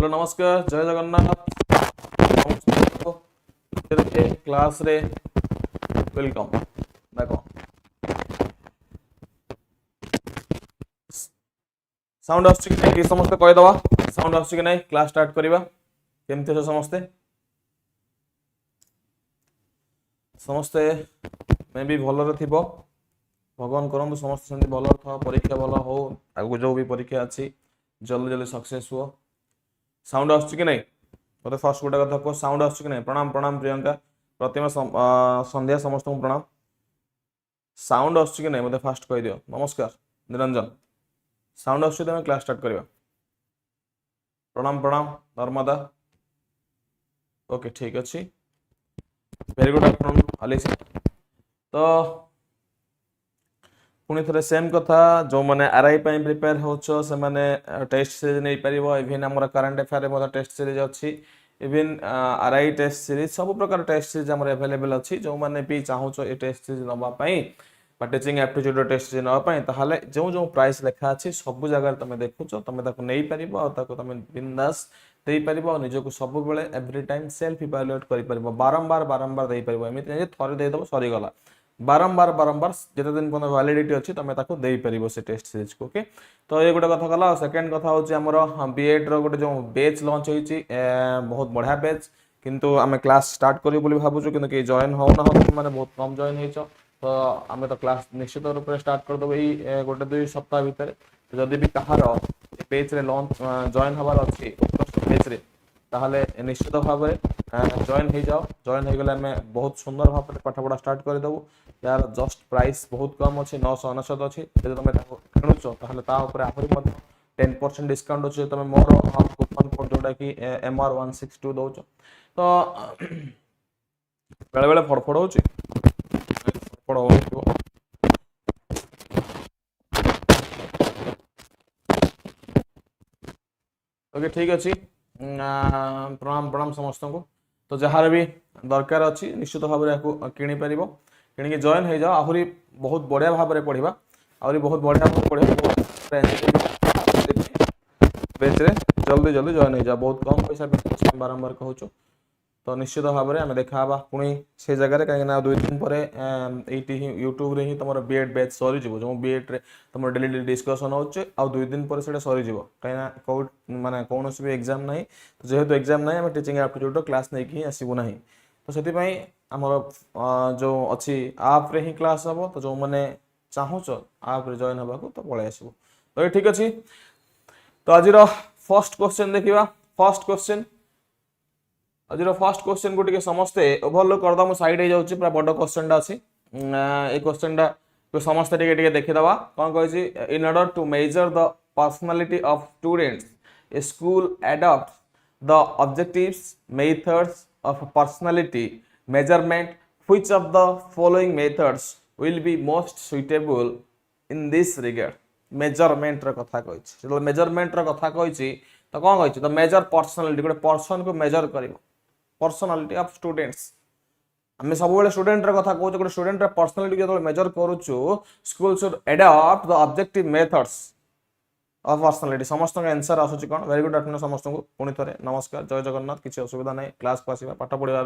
Hello नमस्कार जय Jagannath class रे वेलकम देखो साउंड आछी कि नहीं समस्त कहि दवा साउंड आछी कि नहीं क्लास स्टार्ट करिवा केमते छ समस्ते समस्ते मैं भी भलरे थिबो भगवान करंतु समस्त सेंति भलर था परीक्षा भल हो आगु जो भी परीक्षा अच्छी जल्दी जल्दी सक्सेस हुआ साउंड आछी कि नहीं मते फर्स्ट गोटे कथा को साउंड आछी कि नहीं प्रणाम प्रणाम प्रियंका प्रतिमा संध्या समस्त को प्रणाम साउंड आछी कि नहीं मते फास्ट कहि दियो नमस्कार निरंजन साउंड आछी तो क्लास स्टार्ट करिवा प्रणाम प्रणाम नर्मदा ओके ठीक अच्छी वेरी गुड आफ्टरनून अलिसा तो पुणी थे सेम कथा जो मैंने आरआई प्रिपेयर होचो से माने टेस्ट सीरीज नहीं पारिबो इवन हमर करंट अफेयर में टेस्ट सीरीज अच्छी इवन आरआई टेस्ट सीरीज सब प्रकार टेस्ट सीरीज हमर अवेलेबल अच्छी जो माने भी चाहूचो ए टेस्ट सीरीज नबा पई बा टीचिंग एप्टीट्यूड टेस्ट सीरीज नबा पई ताहाले जो जो प्राइस लिखा अछि सब जगह तमे देखुचो तमे ताको नहीं पारिबो आ ताको तमे बिंदास दे पारिबो निजको सब बेले एवरी टाइम सेल्फ इवैल्यूएट करि पारिबो बारंबार बारंबार दे पारिबो एमिति जे थरे दे दबो सरी गला बारंबार बारंबार जिते दिन पन वैलिडिटी अच्छी तुम ताको दे परिबो से टेस्ट सीरीज को ओके तो ये गोटे कथा गला सेकंड कथा होची हमर बीएड रो गोटे जो बैच लॉन्च होईची बहुत बढ़िया बैच किंतु आमे क्लास स्टार्ट करियो बोली भाबुछु किंतु के जॉइन हो ना हो माने बहुत कम जॉइन हेचो तो आमे तो क्लास निश्चित रूप से स्टार्ट कर दबो ई गोटे दुई सप्ताह भीतर जदि भी कहार बैच रे लॉन्च जॉइन हबार अछि बैच रे ताहले निश्चित भाव जॉइन हो जाओ जॉइन हो गले हमें बहुत सुंदर भाव पाठ पढ़ा स्टार्ट कर देबो यार जस्ट प्राइस बहुत कम अच्छे 999 अच्छी जब तुम किणुच ताहले ता ऊपर आहुरी 10% डिस्काउंट अच्छे तुम मोर कूपन कोड जोटा कि MR162 दौच तो बेले बेले फड़फड़ होची फड़फड़ हो ओके ठीक अच्छी प्रणाम प्रणाम समस्त को तो जहार भी दरकार अच्छी निश्चित भाव में किणी पार कि जॉइन हो जाओ आहुरी बहुत बढ़िया भाव में पढ़ा आहरी बहुत बढ़िया भाव पढ़ा बेच रे जल्दी जल्दी जॉइन हो जाओ बहुत कम पैसा बारंबार कहूँ तो निश्चित भाव में आम देखा पुणी से जगह कहीं 2 दिन पर यूट्यूब रे ही तुम बीएड बैच सरी जो बीएड रे तुम डेली डिस्कसन हो 2 दिन पर सरीज कहीं कौ माने कौन भी एग्जाम ना तो जेहेतु एग्जाम ना टीचिंग एप्टीट्यूड क्लास नहीं कि आसबू ना तो से आमर जो अच्छी आप रे ही क्लास हम तो जो मैंने चाहूच आप रे जॉइन हवा तो पलि आसबू तो ये ठीक अच्छे तो आज फर्स्ट क्वेश्चन देखा फर्स्ट क्वेश्चन आज फर्स्ट क्वेश्चन को टिके समस्ते ओवरलुक करदा मु साइड हो जाउची पूरा बड़ क्वेश्चन अछि ए क्वेश्चन को समस्ते टिके टिके देखि दबा कोन कहै छी in order to measure the personality of students a school adopt the objectives methods of personality measurement which of the following methods will be most suitable in this regard measurement र कथा कहै छी जब मेजरमेंट र कथा कहै छी तो कोन कहै छी द मेजर पर्सनालिटी गोटे पर्सन को मेजर करिवो पर्सनालिटी ऑफ स्टूडेंट्स आम सब स्टूडेंट कथा कहूँ गोटे स्टूडेंट पर्सनालिटी जो मेजर करूँ school should adopt the objective methods of personality समस्त आंसर आसूँ कौन वेरी गुड आफ्टरनून समस्त को पुणी थे नमस्कार जय जगन्नाथ किसी असुविधा नहीं क्लास को आसवा पाठ पढ़ा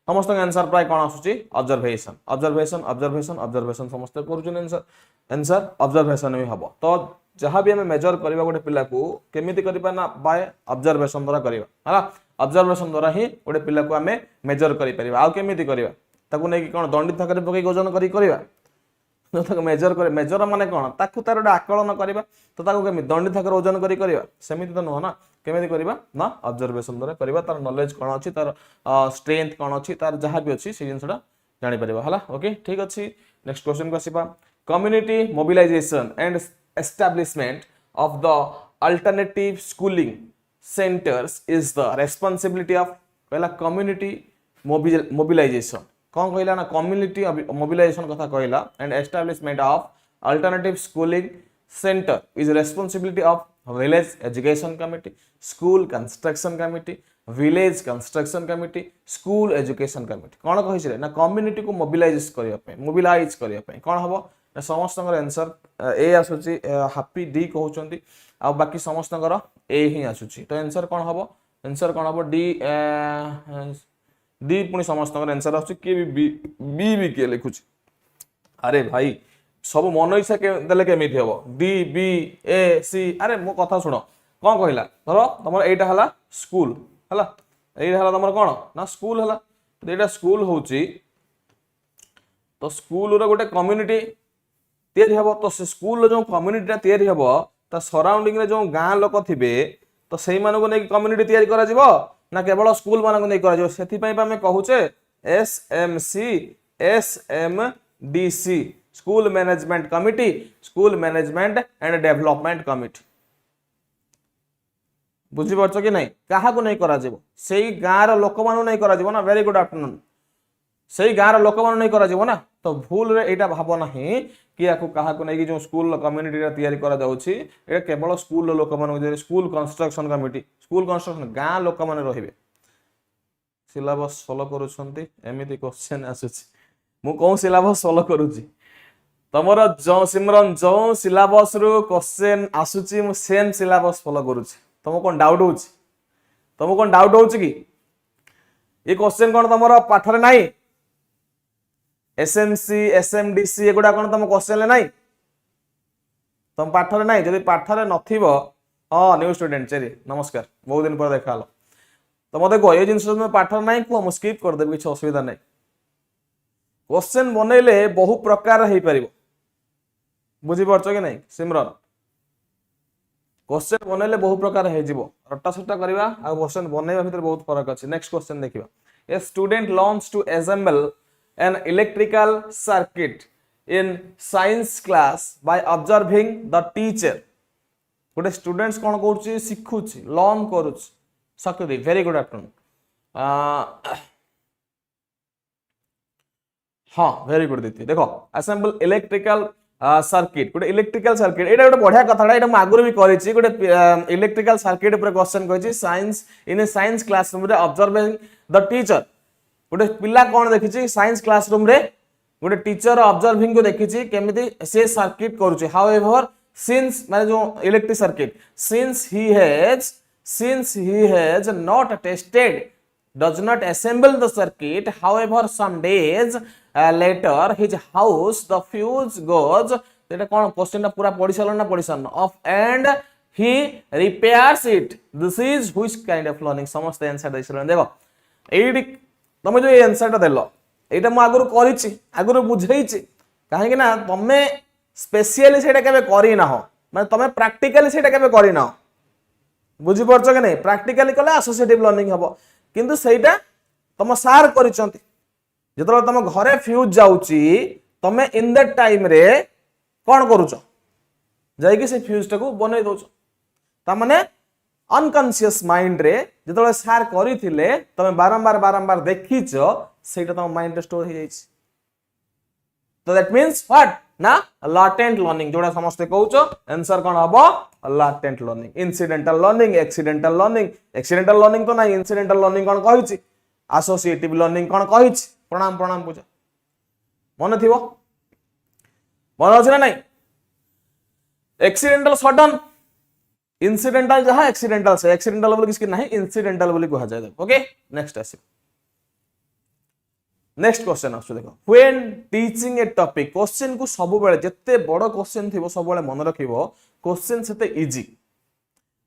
समस्त आंसर प्राय कौन आसूँ ऑब्जर्वेशन ऑब्जर्वेशन ऑब्जर्वेशन ऑब्जर्वेशन समस्त कर आंसर ऑब्जर्वेशन भी हम तो जहाँ भी आम मेजर करवा गोटे पिला को केमिति करबा ना बाय ऑब्जर्वेशन द्वारा करवा है ऑब्जर्वेशन द्वारा ही गोटे पिला को आम मेजर कर आउ केमिति करवा ताकू नहीं कौन दंडित थाकर पकई ओजन करवा मेजर कर मेजर माने कौन ताकू तार गोटे आकलन करवा तो ताकू केमि दंडित थाकर ओजन करवा सेमिति तो नुह ना केमिति करवा ना ऑब्जर्वेशन द्वारा करवा तार नॉलेज कौन अच्छी तार स्ट्रेंथ कौन अच्छी तार जहाँ भी अच्छी से जिनसा जानी परिबा हला ओके ठीक अच्छी नेक्स्ट क्वेश्चन को आसीबा community mobilization and establishment of the alternative schooling centers is the responsibility of कहला community mobilization कौन कहला ना community mobilization कथा कहला and establishment of alternative schooling center is responsibility of village education committee school construction committee village construction committee school education committee कौन कहि ना community को mobilize करिया पे mobilize करिया पे कौन हबो समस्त आंसर ए आसुची हैप्पी डी कहउचंती आ बाकी समस्तकर ए ही आसुची तो आंसर कोन हबो आंसर कोन हबो डी डी पुनी समस्तकर आंसर आसुची के बी के लिखुची अरे भाई सब मन इच्छा के देले केमिति हबो डी बी ए सी अरे मो कथा सुनो कोन कहला धरो तमर एटा हला स्कूल हला एटा हला तमर कोन ना स्कूल हला तो एटा स्कूल होउची तो स्कूल रो गोटे कम्युनिटी तैयारी हबो तो से स्कूल जो कम्युनिटी तैयारी हबो ता सराउंडिंग रे जो गां लोक थिबे तो सेई मानको नै कम्युनिटी तैयारी करा जिवो ना केवल स्कूल मानको नै करा जिवो सेथि पई हम कहूचे SMC school management committee school management and development committee बुझी परछो कि नै काहा को नै करा जिवो सेई गां रो लोक मानको नै करा जिवो ना वेरी गुड आफ्टरनून सेई गां रो लोक मानको नै करा जिवो ना तो भूल रे एटा भाबो नाही कि याको काहा को नै कि जो स्कूल कम्युनिटी रा तैयारी करा जाउछि ए केवल स्कूल लोक मानको जे school construction committee school construction गां लोक माने रहिबे सिलेबस फॉलो करूछंती एमिति क्वेश्चन आसुछि मु कोन सिलेबस फॉलो करूछि तमरो जो सिमरन जो सिलेबस रु क्वेश्चन आसुछि मु सेम सिलेबस फॉलो करूछि तमो कोन डाउट होउछि कि ए क्वेश्चन कोन तमरो पाठ रे नाही एसएमसी एसएमडीसी एगुडा कोन तम क्वेश्चन ले नाही तम पाठ रे नाही जदि पाठ रे नथिबो न्यू स्टूडेंट चेरी नमस्कार बहुत दिन पर देखालो तो मते को ए जिंस में पाठ रे नाही को हम स्किप कर देबे किछ असुविधा नाही क्वेश्चन बनेले बहु प्रकार हेई परिबो बुझी परछो कि नाही सिमरन क्वेश्चन बनेले बहु प्रकार हे जिवो रट्टा सट्टा करबा आ क्वेश्चन बनेबा भीतर बहुत फरक अछि नेक्स्ट क्वेश्चन देखिबा a student learns to assemble an electrical circuit in science class by observing the teacher गोटे स्टूडेंट्स कोन करूची सिखुची लर्न करूची सक्ति वेरी गुड आफ्टरनून हां वेरी गुड दीदी देखो असेंबल इलेक्ट्रिकल सर्किट गोटे इलेक्ट्रिकल सर्किट एटा गोटे बढ़िया कथाडा एटा म आगुर भी करिछि गोटे इलेक्ट्रिकल सर्किट ऊपर क्वेश्चन कहिछि science in a science classroom रे ऑब्जर्विंग द टीचर गोटे पिला कोन देखिछि साइंस क्लासरूम रे गोटे टीचर ऑब्जर्विंग को देखिछि केमिति से सर्किट करूछि हाउएवर सिंस माने जो electric circuit since he has not tested does not assemble the circuit however some days later his house the fuse goes Etah cone question ता पूरा पढि सलन ना पढि son of and he repairs it this is which kind of learning समस्त answer दैसलन देखो AD तमे जो answer ता देलो एटा म आगुर करिछि आगुर बुझैछि काहे कि ना तमे स्पेशली सेटा केबे करि ना हो माने तमे प्रैक्टिकली सेटा केबे करि ना बुझि परछो कि नै प्रैक्टिकली कले एसोसिएटिव लर्निंग हबो किंतु सेटा तम सार करिसंती जेतलो तम घरे फ्यूज जाउची तमे इन दैट टाइम रे कोन करूचो जाई कि से फ्यूज टाको बनै दोचो ता माने अनकॉन्शियस माइंड रे जेतलो सार करिथिले तमे बारंबार देखिचो सेटा तम माइंड रे स्टोर हो जाईची तो दैट मींस व्हाट ना latent learning जोड़ा समझते कहउचो आंसर कोन हबो latent learning incidental learning accidental learning तो नाही incidental learning कोन कहिछि associative learning कोन कहिछि प्रणाम पूजा मन थिबो मन अछि ना नाही accidental sudden incidental जहा accidental बोली किसकी नाही incidental बोली कहा जाय ओके नेक्स्ट आसी नेक्स्ट क्वेश्चन आसु देखो when teaching a topic question को सब बेले जत्ते बड़ क्वेश्चन थिबो सब बेले मन रखिबो क्वेश्चन सेते इजी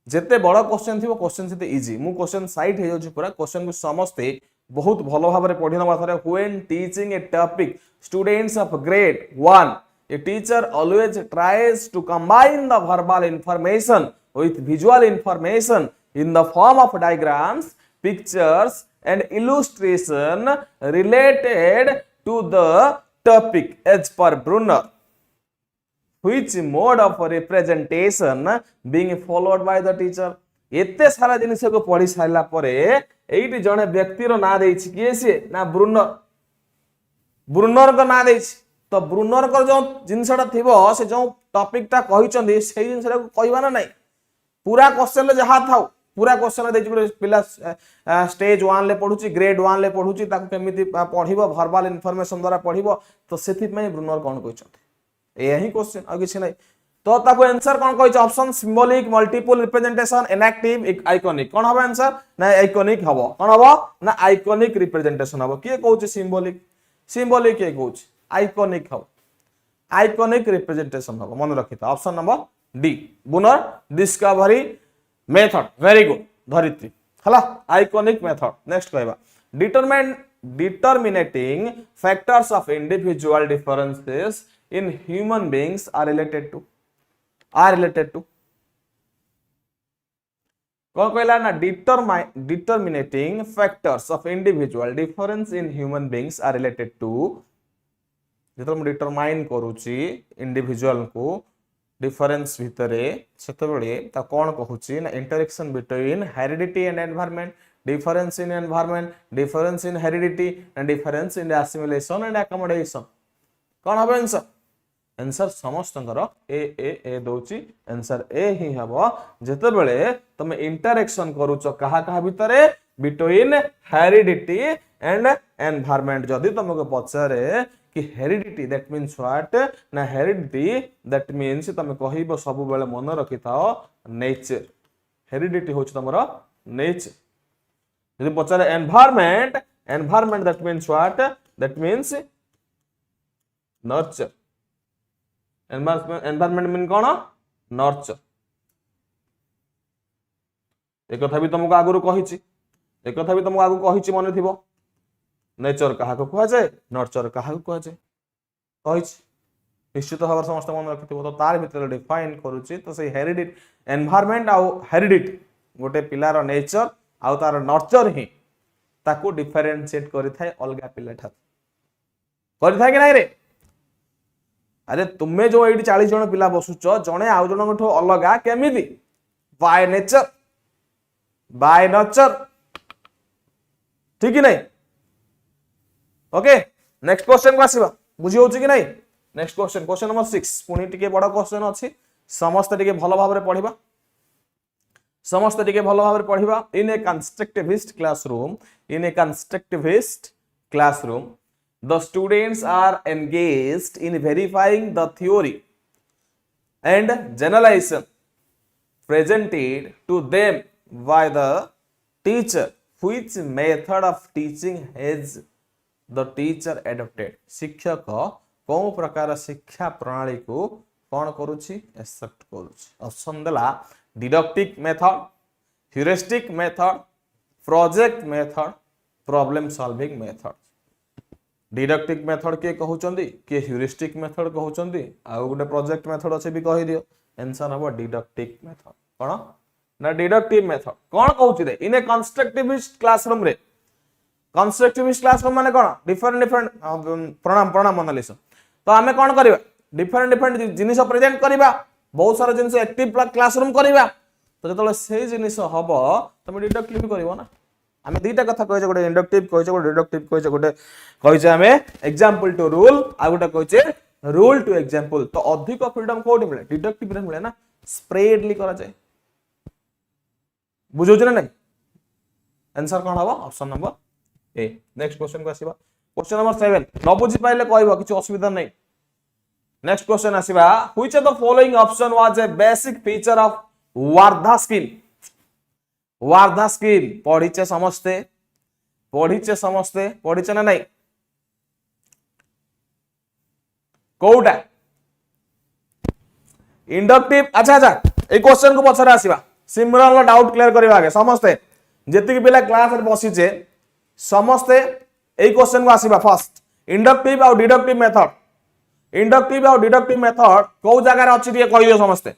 जत्ते बड़ क्वेश्चन थिबो क्वेश्चन सेते इजी मु क्वेश्चन साइट हे जाउची पूरा क्वेश्चन को समझते बहुत भलो भाबरे पढिनो माथरे when teaching a topic students of grade 1 a teacher always tries to combine the verbal information with visual information in the form of diagrams, pictures and illustration related to the topic as per Brunner. Which mode of representation being followed by the teacher? एते सारा जिनिस को पढ़ी साइला परे eighty जने व्यक्तिर ना देछि किए से ना ब्रुनर को ना देछि तो ब्रुनर को जो जिनिसटा थिबो से जो टॉपिक टा कहिचंदी सेही जिनिसटा को कहबा ना नाही पूरा क्वेश्चन ले जहा थाउ पूरा क्वेश्चन ले देछि पिला स्टेज 1 ले पढुची ग्रेड 1 ले पढुची ताको केमिति पढिबो वर्बल इंफॉर्मेशन द्वारा पढिबो तो सेथि में ब्रुनर कोन कहिचंती ए ही क्वेश्चन आ किछि नै तो ताको आंसर कोन कहै छै option symbolic multiple representation enactive iconic कोन हबो आंसर ना आइकॉनिक हबो कोन हबो ना आइकॉनिक रिप्रेजेंटेशन हबो के कहै छै सिंबॉलिक सिंबॉलिक के कहै छै आइकॉनिक हबो आइकॉनिक रिप्रेजेंटेशन हबो मन रखिता option number D Bruner discovery method very good धरित्री हला आइकॉनिक मेथड नेक्स्ट कहबा determining factors of individual differences in human beings are related to कौन कहला ना determining factors of individual difference in human beings are related to जेतो हम determine करूची individual को डिफरेंस भितरे सेतबेले ता कोन कहूची ना interaction between heredity and environment difference in environment, difference in heredity, and difference in assimilation and accommodation. कौन हबो answer answer समस्तंकर ए दोची आंसर ए ही हबो जते बेले तुम इंटरेक्शन करूछ कहा कहा भितरे बिटवीन हेरिडिटी एंड एनवायरनमेंट जदी तुमको पचारे कि हेरिडिटी दैट मींस व्हाट ना हेरिडिटी दैट मींस तुम कहिबो सब बेले मन रखिताओ नेचर हेरिडिटी होछ तमरो नेचर यदि पचारे environment that means what that means nurture environment mean कोन नर्चर एक कथा भी तुमको आगुरु कहिछि एक कथा भी तुमको आगु कहिछि मन थिबो नेचर कहा को कहा जाए नर्चर कहा को कहा जाए कहिछि निश्चित भाव समस्त मन रखिथिबो तो तार भितर डिफाइन करूछि तो से हेरिडिटी एनवायरनमेंट आ हेरिडिटी गोटे पिलार नेचर आउ तार नर्चर ही ताकू डिफरेंशिएट करि थाए अलगा पिला ठा करि थाए कि नाही रे अरे तुम्हें जो एडी 40 जन पिला बसुच जणे आउ जन ठो अलगा केमिति बाय नर्चर ठीक कि नहीं ओके नेक्स्ट क्वेश्चन को आसीबा बुझी होउची कि नहीं नेक्स्ट क्वेश्चन नंबर 6 पुनी टिके बड़ क्वेश्चन अछि समस्त टिके भलो भाबरे पढिबा समस्त टिके भलो भाबरे पढिबा in a constructivist classroom the students are engaged in verifying the theory and generalization presented to them by the teacher. Which method of teaching has the teacher adopted? शिक्षक कौन प्रकार शिक्षा प्रणाली को कौन करुछि एक्सेप्ट करुछि ऑप्शन देला deductive method heuristic method project method problem solving method deductive method के कहउचंदी के ह्यूरिस्टिक मेथड कहउचंदी आ गोटे प्रोजेक्ट मेथड अछि भी कहि दियो आंसर हबो डिडक्टिव मेथड कोन ना डिडक्टिव मेथड कोन कहउची रे इन ए कंस्ट्रक्टिविस्ट क्लासरूम माने कोन डिफरेंट प्रणाम एनालिसिस तो आमे कोन करबा डिफरेंट जिनिस प्रेजेंट करबा बहुत सारा जिनिस एक्टिव क्लासरूम करबा तो जतले सेही जिनिस हबो तमे डिडक्टिव करबो ना आमे दीटा कथा कहै छै गोटे इंडक्टिव कहै छै गोटे डिडक्टिव कहै छै गोटे कहै छै आमे एग्जांपल टू रूल आ गोटे कहै छै रूल टू एग्जांपल तो अधिक फ्रीडम कोड मिले डिडक्टिव रे मिले ना स्प्रेडली करा जाए बुझौ छै ना नहीं आंसर कोन हबो option number A next question को आसीबा क्वेश्चन नंबर 7 न बुझी पाइले कहबो किछ असुविधा नहीं नेक्स्ट क्वेश्चन आसीबा which of the following option was a basic feature of Wardha scheme पढ़ीचे समस्ते पढ़ीचे ना नहीं कोउटा इंडक्टिव अच्छा ए क्वेश्चन को पछरे आसीबा सिमरन लो डाउट क्लियर करबा आगे समस्ते जति के पिला क्लास रे बसिचे समस्ते ए क्वेश्चन को आसीबा फर्स्ट इंडक्टिव और डिडक्टिव मेथड को जगह रे अछि दिए कहि दियो समस्ते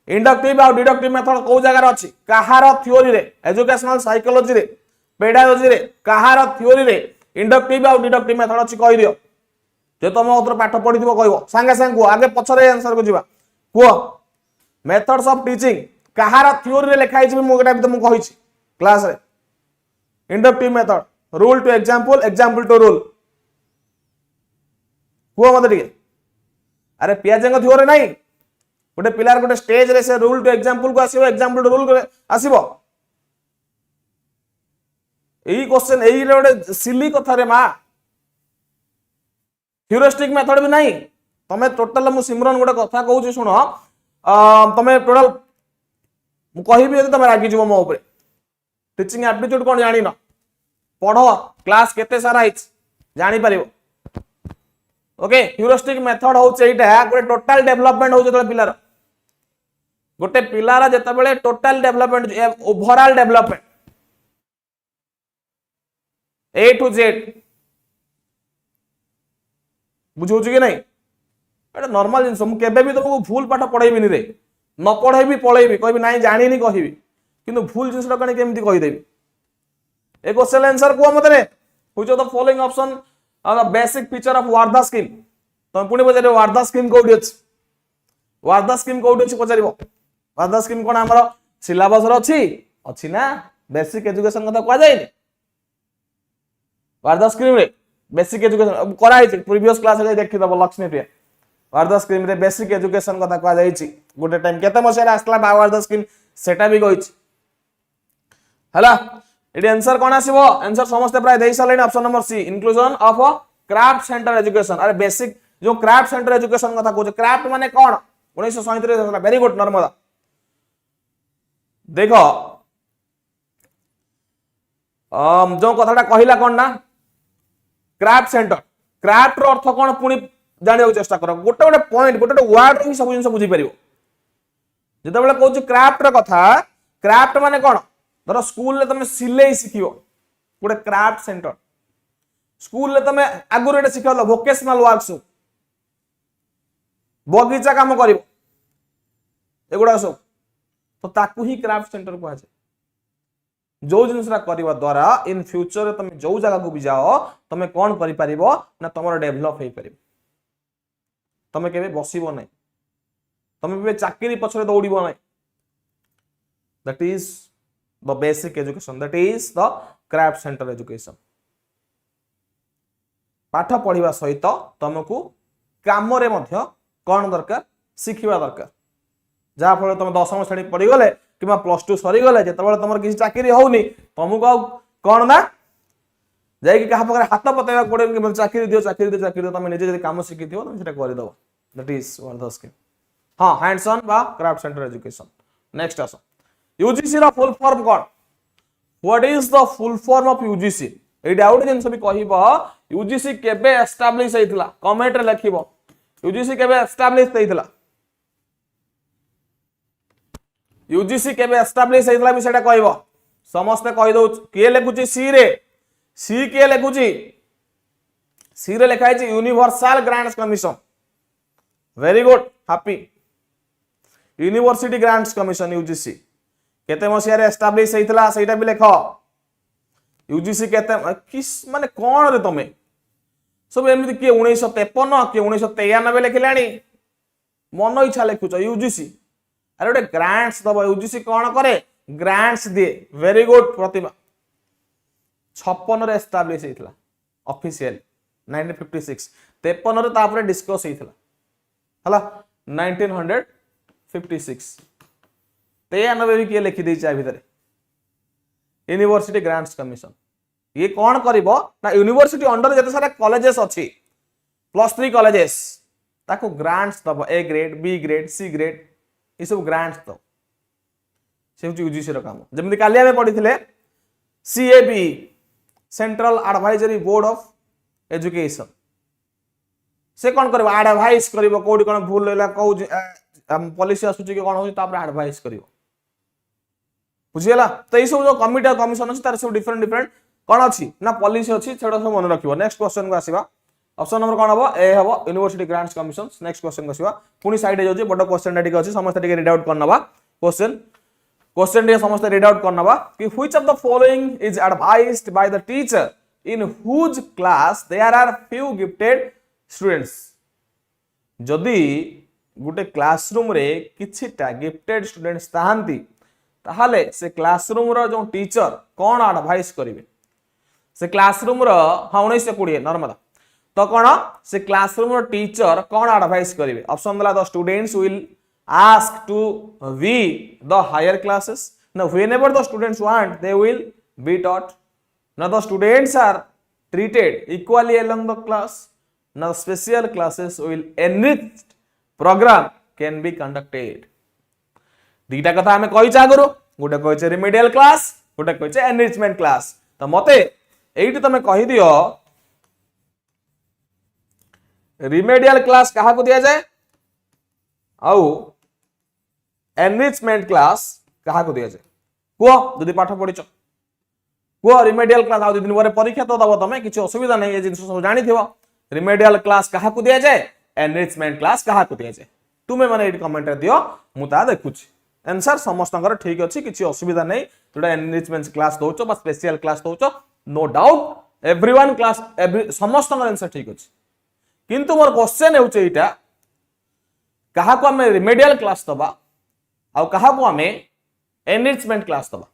इंडक्टिव और डिडक्टिव मेथड को जगह रे अछि कहार थ्योरी रे एजुकेशनल साइकोलॉजी रे पेडागोजी रे कहार थ्योरी रे इंडक्टिव और डिडक्टिव मेथड अछि कहि दियो जे तुम उतर पाठ पढि दिबो कहबो संगे संग आगे पछरे आंसर को जिबा को methods of teaching Kahar theory रे लिखाइ छै मोगटा भी तुम कहि छी क्लास रे inductive method rule to example to rule को मत दिए अरे पियाजेंग थ्योरी नहीं गोटे पिलार गोटे स्टेज रे से रूल टू एग्जांपल को आसीबो एग्जांपल टू रूल आसीबो एई क्वेश्चन एई रे गोटे सिली कथा रे मा ह्यूरिस्टिक मेथड भी नहीं तमे टोटल मु सिमरन गोटे कथा कहूची सुन तमे टोटल मु कहबी यदि तमे रागी जीवो मो ऊपर टीचिंग एप्टीट्यूड कोन जानि न पढ़ो क्लास केते सारा हिच जानि परिबो ओके ह्यूरिस्टिक मेथड होउछ एटा गोटे टोटल डेवलपमेंट होउछ जतले पिलार गोटे पिलार जतबेले total development overall development A to Z बुझौछ कि नहीं एटा नॉर्मल जिंस मु केबे भी तुमको भूल पाठ पढाइबिनी रे न पढाइबी पळैबी कहबी नाही जानिनी कहबी किंतु भूल जिंस कणी केमती कहि देबी ए क्वेश्चन आंसर को मते रे which of the following option are the basic feature of Wardha scheme तुम पुणी पचारे वार्धा स्कीम कोडी अछि वार्धा स्कीम कोडी अछि पचारिबो वार्धा स्कीम कोन हमर सिलेबस रो अछि ना बेसिक एजुकेशन कथा को जाय वार्धा स्कीम रे बेसिक एजुकेशन करा है प्रीवियस क्लास रे देखि दबो लक्ष्मी प्रिया वार्धा स्कीम रे बेसिक एजुकेशन कथा को जाय छि गोटे टाइम केते मसेरा आसला वार्धा स्कीम सेटा भी कहि छि हला एडी आंसर कोन आसीबो आंसर समस्त प्राय देई सालेन option number C inclusion of a craft center education अरे बेसिक जो क्राफ्ट सेंटर एजुकेशन कथा को क्राफ्ट माने कोन 1937 वेरी गुड नर्मदा देखो जो कथाटा कहिला कोन ना क्राफ्ट सेंटर क्राफ्ट रो अर्थ कोन पुनी जानियो चेष्टा करो गोटे गोटे पॉइंट गोटे गोटे वर्ड रो सब जिंस बुझी परिबो जते बेला कहू क्राफ्ट रो कथा क्राफ्ट माने कोन धर स्कूल ले तुम सिलाई शिखियो गोटे क्राफ्ट सेंटर स्कूल ले तुम आगुर एटा शिखल वोकेशनल वर्कशॉप बगीचा काम करिवो एगुडा सब तो ताकू ही क्राफ्ट सेंटर को आजे जो जिनसरा करबा द्वारा इन फ्यूचर तुम जो जगह को भी जाओ तुम कोन करि परिबो ना तमरो डेवलप हे परिबो तुम केबे बसिबो नै तुम केबे चाकरी पछरे दौड़िबो नै that is the basic education that is the craft center education पाठ पढ़िबा सहित तुमको काम रे मध्य कोन दरकार सिखिबा दरकार जा फल तुम 10वीं श्रेणी पढ़ी गले किबा +2 सरी गले जेतबेले तुमर किसी चाकरी होउनी तुमको कोन ना जाय कि कहा पकरे हाथ पतेबा पड़े कि चाकरी दियो तुम निजे जदी काम सिखिथिबो तुम सेटा करि दबो that is one the scheme हां हैंड्स ऑन बा क्राफ्ट सेंटर एजुकेशन नेक्स्ट आसो यूजीसी रा फुल फॉर्म कोन what is the full form of UGC ए डाउट जिन सब कहिबो यूजीसी केबे एस्टैब्लिश हेतिला कमेंट रे लिखिबो यूजीसी केबे एस्टैब्लिश हेतिला यूजीसी केबे एस्टैब्लिश हेतिला भी सेटा कहिबो समस्त कहि दउ के लेखुची सी के लेखुची सी रे लिखा है universal grants commission very good happy university grants commission UGC केते मसिया रे एस्टैब्लिश हेतिला सेटा भी लेखो यूजीसी केते किस माने कोन रे तमे सब एमिति के 1953 के 1993 लेखिलानी मन इच्छा लेखुच यूजीसी अरे ओटे ग्रांट्स दबो यूजीसी कोन करे ग्रांट्स दे वेरी गुड प्रतिभा 56 रे एस्टैब्लिश हेतिला ऑफिशियल 1956 53 रे तापरे डिस्कस हेतिला हला 1956 93 भी किए लिखि दै छै भीतर यूनिवर्सिटी ग्रांट्स कमीशन ये कौन करिवो ना यूनिवर्सिटी अंडर जते सारा कॉलेजेस अछि +3 कॉलेजेस ताको ग्रांट्स दबो A grade B grade C grade ई सब ग्रांट्स दो से यूजीसी रो काम जेमि कालिया में पढिथिले CAB central advisory board of education से कौन करिवो एडवाइस करिवो कोडी कोन भूल लेला को पॉलिसी आसुची के कोन होई तापर एडवाइस करिवो बुझियला तो ये सब जो कमिटी कमिशन अछि तार सब डिफरेंट कोन अछि ना पॉलिसी अछि सेडा सब मन रखिबो नेक्स्ट क्वेश्चन को आसीबा ऑप्शन नंबर कोन हबो ए हबो university grants commission next question को आसीबा पुनी साइड जाउची बड क्वेश्चन डाटी अछि समस्त टिके रीड आउट करनबा क्वेश्चन रे समस्त रीड आउट करनबा कि which of the following is advised by the teacher in whose class there are few gifted students जदी गुटे क्लासरूम रे किछिटा गिफ्टेड स्टूडेंट्स ताहांती ताहाले से क्लासरूम रो जो टीचर कोन एडवाइस करिवे से क्लासरूम रो 1920 नॉर्मल तो कोन से क्लासरूम रो टीचर कोन एडवाइस करिवे ऑप्शन दला the students will ask to we the higher classes now whenever the students want they will be taught now the students are treated equally along the class now special classes will enriched program can be conducted. दीटा कथा हमें कही आगु गोटे कही remedial class गोटे कही enrichment class तो मते एइटी तमे कहि दियो रिमेडियल क्लास कहा को दिया जाए आउ एनरिचमेंट क्लास कहा को दिया जाए कुह जदि पाठ पढ़िच कुह रिमेडियल क्लास आउ दिन पर परीक्षा तो दब तमे किछि असुविधा नहीं ये जिंस सब जानि थिबो रिमेडियल क्लास कहा को दिया जाए एनरिचमेंट क्लास कहा को दिया जाए तुमे माने एटी कमेंट रे दियो मु ता देखुछि आंसर समस्तंकर ठीक अछि किछि असुविधा नहीं जोटा एनरिचमेंट क्लास दोचो बा स्पेशल क्लास दोचो नो डाउट एवरीवन क्लास समस्तंकर आंसर ठीक अछि किंतु मोर क्वेश्चन हेउचे एटा कहा को हमें रिमेडियल क्लास दबा आ कहा को हमें एनरिचमेंट क्लास दबा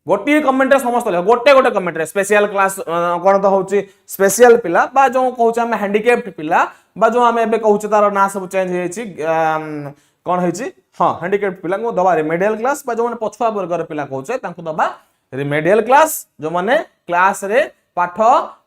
गोटे कमेंट रे समस्त गोटे गोटे कमेंट रे स्पेशल क्लास कोन तो होउची स्पेशल पिला बा जो कहउचे हम हैंडिकैप्ड पिला बा जो हम एबे कहउचे तार ना सब चेंज हेची कोन हेची हां हैंडिकैप्ड पिला को दबा रिमेडियल क्लास बा जो माने पछुआ वर्ग रे पिला कहउचे तांको दबा रिमेडियल क्लास जो माने क्लास रे पाठ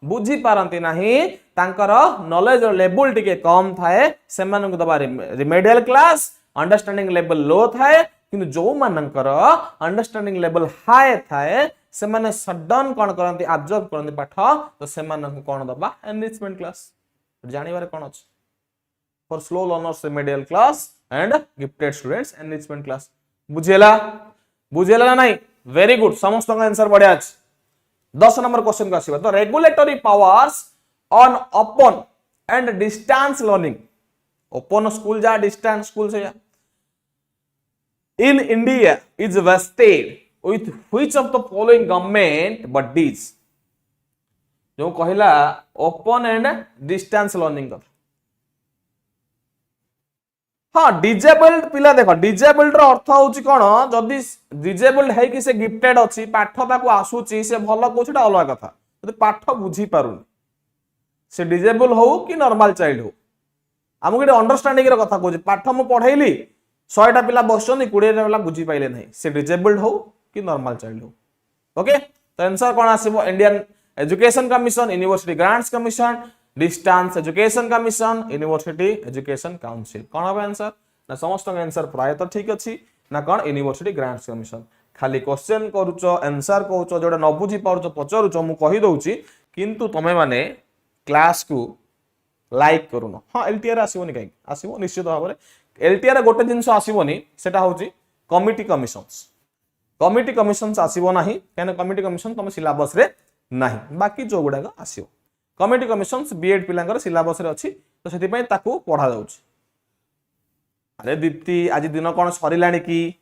बुझी पारंती नाही तांकर नॉलेज लेवल टिके कम थाए से मानन को दबा remedial class understanding level low थाए किंतु जो मानकर अंडरस्टैंडिंग लेवल हाई थाए से माने सडन कोन करंती ऑब्जर्व करंती पाठ तो से मानन को कोन दबा एनरिचमेंट क्लास जानि बारे कोन अछि for slow learners remedial class and gifted students enrichment class बुझेला नहीं वेरी गुड समस्त का आंसर बढ़िया अछि 10 नंबर क्वेश्चन का आसीबा तो regulatory powers on open and distance learning open school जा डिस्टेंस स्कूल से जा in India is vested with which of the following government bodies जो कहला ओपन एंड डिस्टेंस लर्निंग का हाँ डिजेबल्ड पिला देखो डिजेबल्ड रो अर्थ होची कोन जदी डिजेबल्ड है कि से गिफ्टेड अछि पाठ ताको आसुची से भलो कोछटा अलग कथा जदी पाठ बुझी पारुनी से डिजेबल हो कि नॉर्मल चाइल्ड हो हमको ये अंडरस्टैंडिंग रो कथा कोछि पाठ मु पढैली 100टा पिला बसछन 20टा पिला बुझी पाइले नहीं से डिजेबल्ड हो कि नॉर्मल चाइल्ड हो ओके तो आंसर कोन आसीबो Indian education commission university grants commission distance education commission university education council कोन हो आंसर ना समस्त आंसर प्राय तो ठीक अछि ना कोन यूनिवर्सिटी ग्रांट्स कमीशन खाली क्वेश्चन करूचो आंसर कहूचो जोडा न बुझी पाउचो पचरुचो मु कहि दउची किंतु तमे माने क्लास को लाइक करूनो हां एलटीआर आसीबोनी काई आसीबो निश्चित भाबरे एलटीआर गोटे जिंस आसीबोनी सेटा होची कमिटी कमिशंस आसीबो नाही काने कमिटी कमिशन तम सिलेबस रे नाही बाकी जो गुडा का आसीबो कमिटी कमिशंस बीएड पिलांगर सिलेबस रे अछि तो सेति पई ताकू पढा जाउची अरे दीप्ति आज दिन कोन सरिलाणी की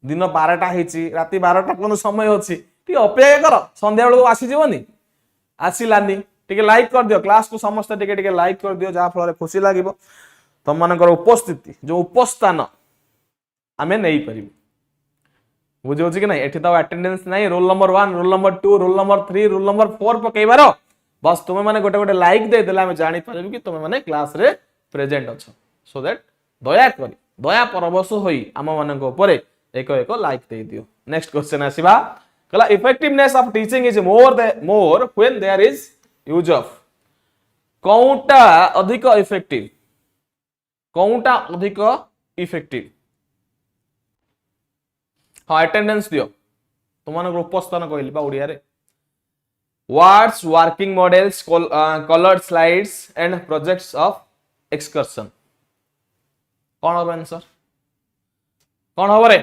दिन 12टा हेची राती 12टा कोन समय होची टी अपेक्षा कर संध्या बेलू आसी जीवनी आसीलानी टिके लाइक कर दियो क्लास को समस्त टिके टिके लाइक कर दियो जा फल रे खुशी लागिबो तम मानकर उपस्थिति जो उपस्थान आमे नै परिबो बुझो कि नहीं एठी तो अटेंडेंस नहीं roll number 1 roll number 2 roll number 3 roll number 4 पकेइबार बस तुमे माने गोटे गोटे लाइक दे देला हमें जानि पारबो कि तुमे माने क्लास रे प्रेजेंट अछ सो दैट दया परवश होई आम मानक ऊपर एक एक लाइक दे दियो नेक्स्ट क्वेश्चन आसीबा कला effectiveness of teaching is more when there is use of कोउटा अधिक इफेक्टिव हाँ अटेंडेंस दियो तुम उपस्थान कहली बा ओडिया रे words working models coloured slides and projects of excursion कौन हम आंसर कौन हम रे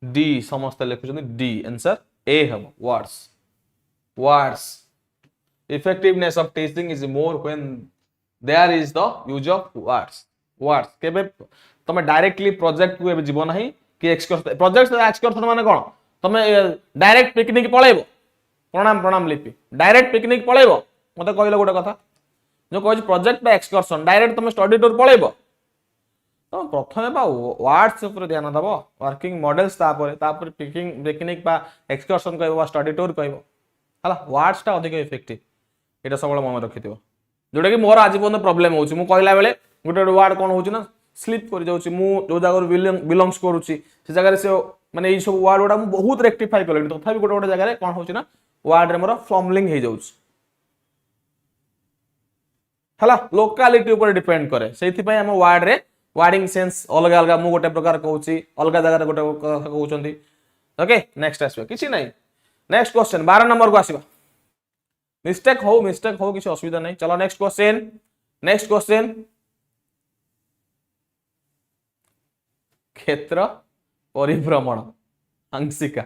डी समस्त लिखुछन डी आंसर ए हम words effectiveness of teaching is more when there is the use of words केबे तमे डायरेक्टली प्रोजेक्ट को एबे जीवन नाही कि एक्सकर्शन प्रोजेक्ट एक्सकर्शन माने कोन तमे डायरेक्ट पिकनिक पळेबो प्रणाम लिपि डायरेक्ट पिकनिक पळेबो मते कहलो गोटे कथा जो कहै प्रोजेक्ट बा एक्सकर्शन डायरेक्ट तमे स्टडी टूर पळेबो तो प्रथमे बा वर्ड्स ऊपर ध्यान दबो वर्किंग मॉडल्स तापर पिकनिक बा एक्सकर्शन कहबो बा स्टडी टूर कहबो हला वर्ड्स ता अधिक इफेक्टिव एटा सबल मन रखिथिबो जोटा कि मोर आज पन प्रॉब्लम होची मु कहला बेले गोटे वर्ड कोन होची ना स्लिप कर जाउची मु जो जगह बिलोंग्स करूची से जगह से माने ई सब वर्ड ओडा मु बहुत रेक्टिफाई करले तथापि गोटे गोटे जगह रे कोन होची ना वर्ड रे मोर फॉर्मलिंग हे जाउची हला लोकालिटी ऊपर डिपेंड करे सेथि पय हम वर्ड रे वर्डिंग सेंस अलग अलग मु गोटे प्रकार कहूची अलग जगह गोटे कथा कहउचंदी ओके नेक्स्ट आसबा किछि नै नेक्स्ट क्वेश्चन 12 नंबर को आसीबा मिस्टेक हो किसी असुविधा नहीं चलो नेक्स्ट क्वेश्चन क्षेत्र परिभ्रमण Anshika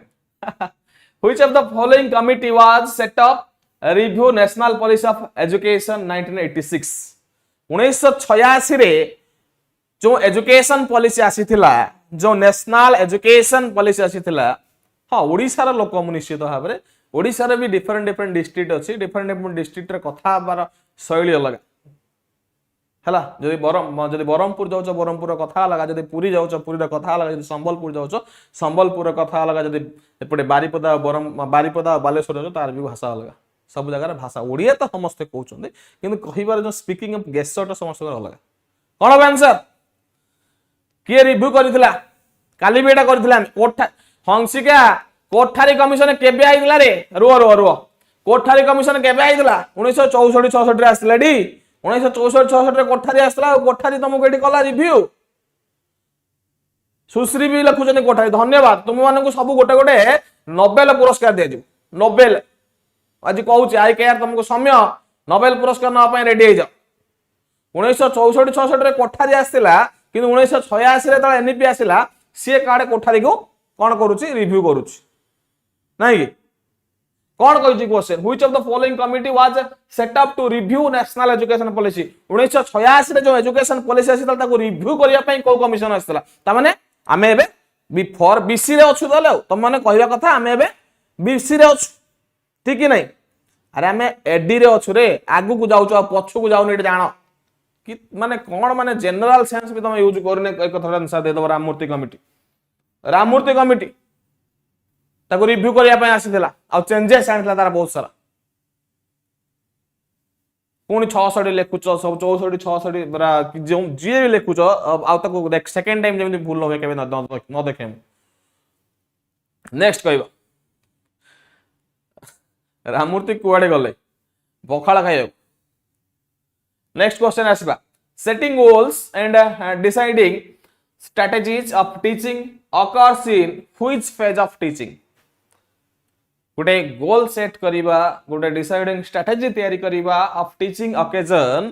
which of the following committee was set up review national policy of education 1986 1986 रे जो एजुकेशन पॉलिसी आसीथिला जो नेशनल एजुकेशन पॉलिसी आसीथिला हाँ ओडिसा रा लोक निश्चित भाव में ओडिसा रे भी डिफरेंट डिस्ट्रिक्ट अच्छी डिफरेंट डिस्ट्रिक्ट रे कथा बार शैली अलग है जदि ब्रह्मपुर जाऊच ब्रह्मपुर कथा अलग जदि पुरी जाऊच पुरी कथा अलग जदि संबलपुर जाऊच संबलपुर कथा अलग जदि एपटे बारिपदा बालेश्वर जाऊच तार भी भाषा अलग सब जगह भाषा ओडिया तो समस्ते कहउछन्ते किंतु कहिबार जो स्पीकिंग ऑफ गेस्टर समस्त अलग कोन हो आंसर किए रिव्यू करथिला काली भी एटा करथिला कोठा हंसिका कोठारी कमिशन केबे आइतला रे रुओ कोठारी कमिशन केबे आइतला 1964 66 रे आस्तिला डी 1964 66 रे कोठारी आस्तिला कोठारी तुमको एटी कला रिव्यू सुश्री भी लिखुछन कोठारी धन्यवाद तुम मानकु सब गोटे गोटे नोबेल पुरस्कार दे दियो नोबेल आज कहूची आई केयर तुमको समय नोबेल पुरस्कार ना पय रेडी हो जाओ 1964 66 रे कोठारी आस्तिला किंतु 1986 रे तळे एनईपी आसिला सी काडे कोठारी को कोन करूची रिव्यू करूची नहीं कौन कही question which of the following committee was set up to review national education policy 1986 रे जो एजुकेशन पॉलिसी आसितला ताको रिव्यू करिया पई को कमिशन आसितला ता माने आमे एबे बिफोर बीसी रे अछु दले तुम माने कहबा कथा आमे एबे बीसी रे अछु ठीक कि नहीं अरे आमे एडी रे अछु रे आगु को जाउचो पछु को जाउनी जानो कि माने कोन माने जनरल सेंस भी तुम यूज करने एक कथा आंसर दे दो राममूर्ति कमिटी ताको रिव्यू करिया पय आसीथिला आ चेंजेस आनथिला तार बहुत सारा पुणी 66 लेखुच सब 64 66 बरा जो जे भी लेखुच आ ताको देख सेकंड टाइम जेमि भूल होवे केबे न देखे नेक्स्ट कहबा राममूर्ति कुआडे गले पखाला खाइयो नेक्स्ट क्वेश्चन आसीबा setting goals and deciding strategies of teaching occurs in which phase of teaching गोटे गोल सेट करिबा गोटे डिसाइडिंग स्ट्रेटजी तैयारी करिबा of teaching occasion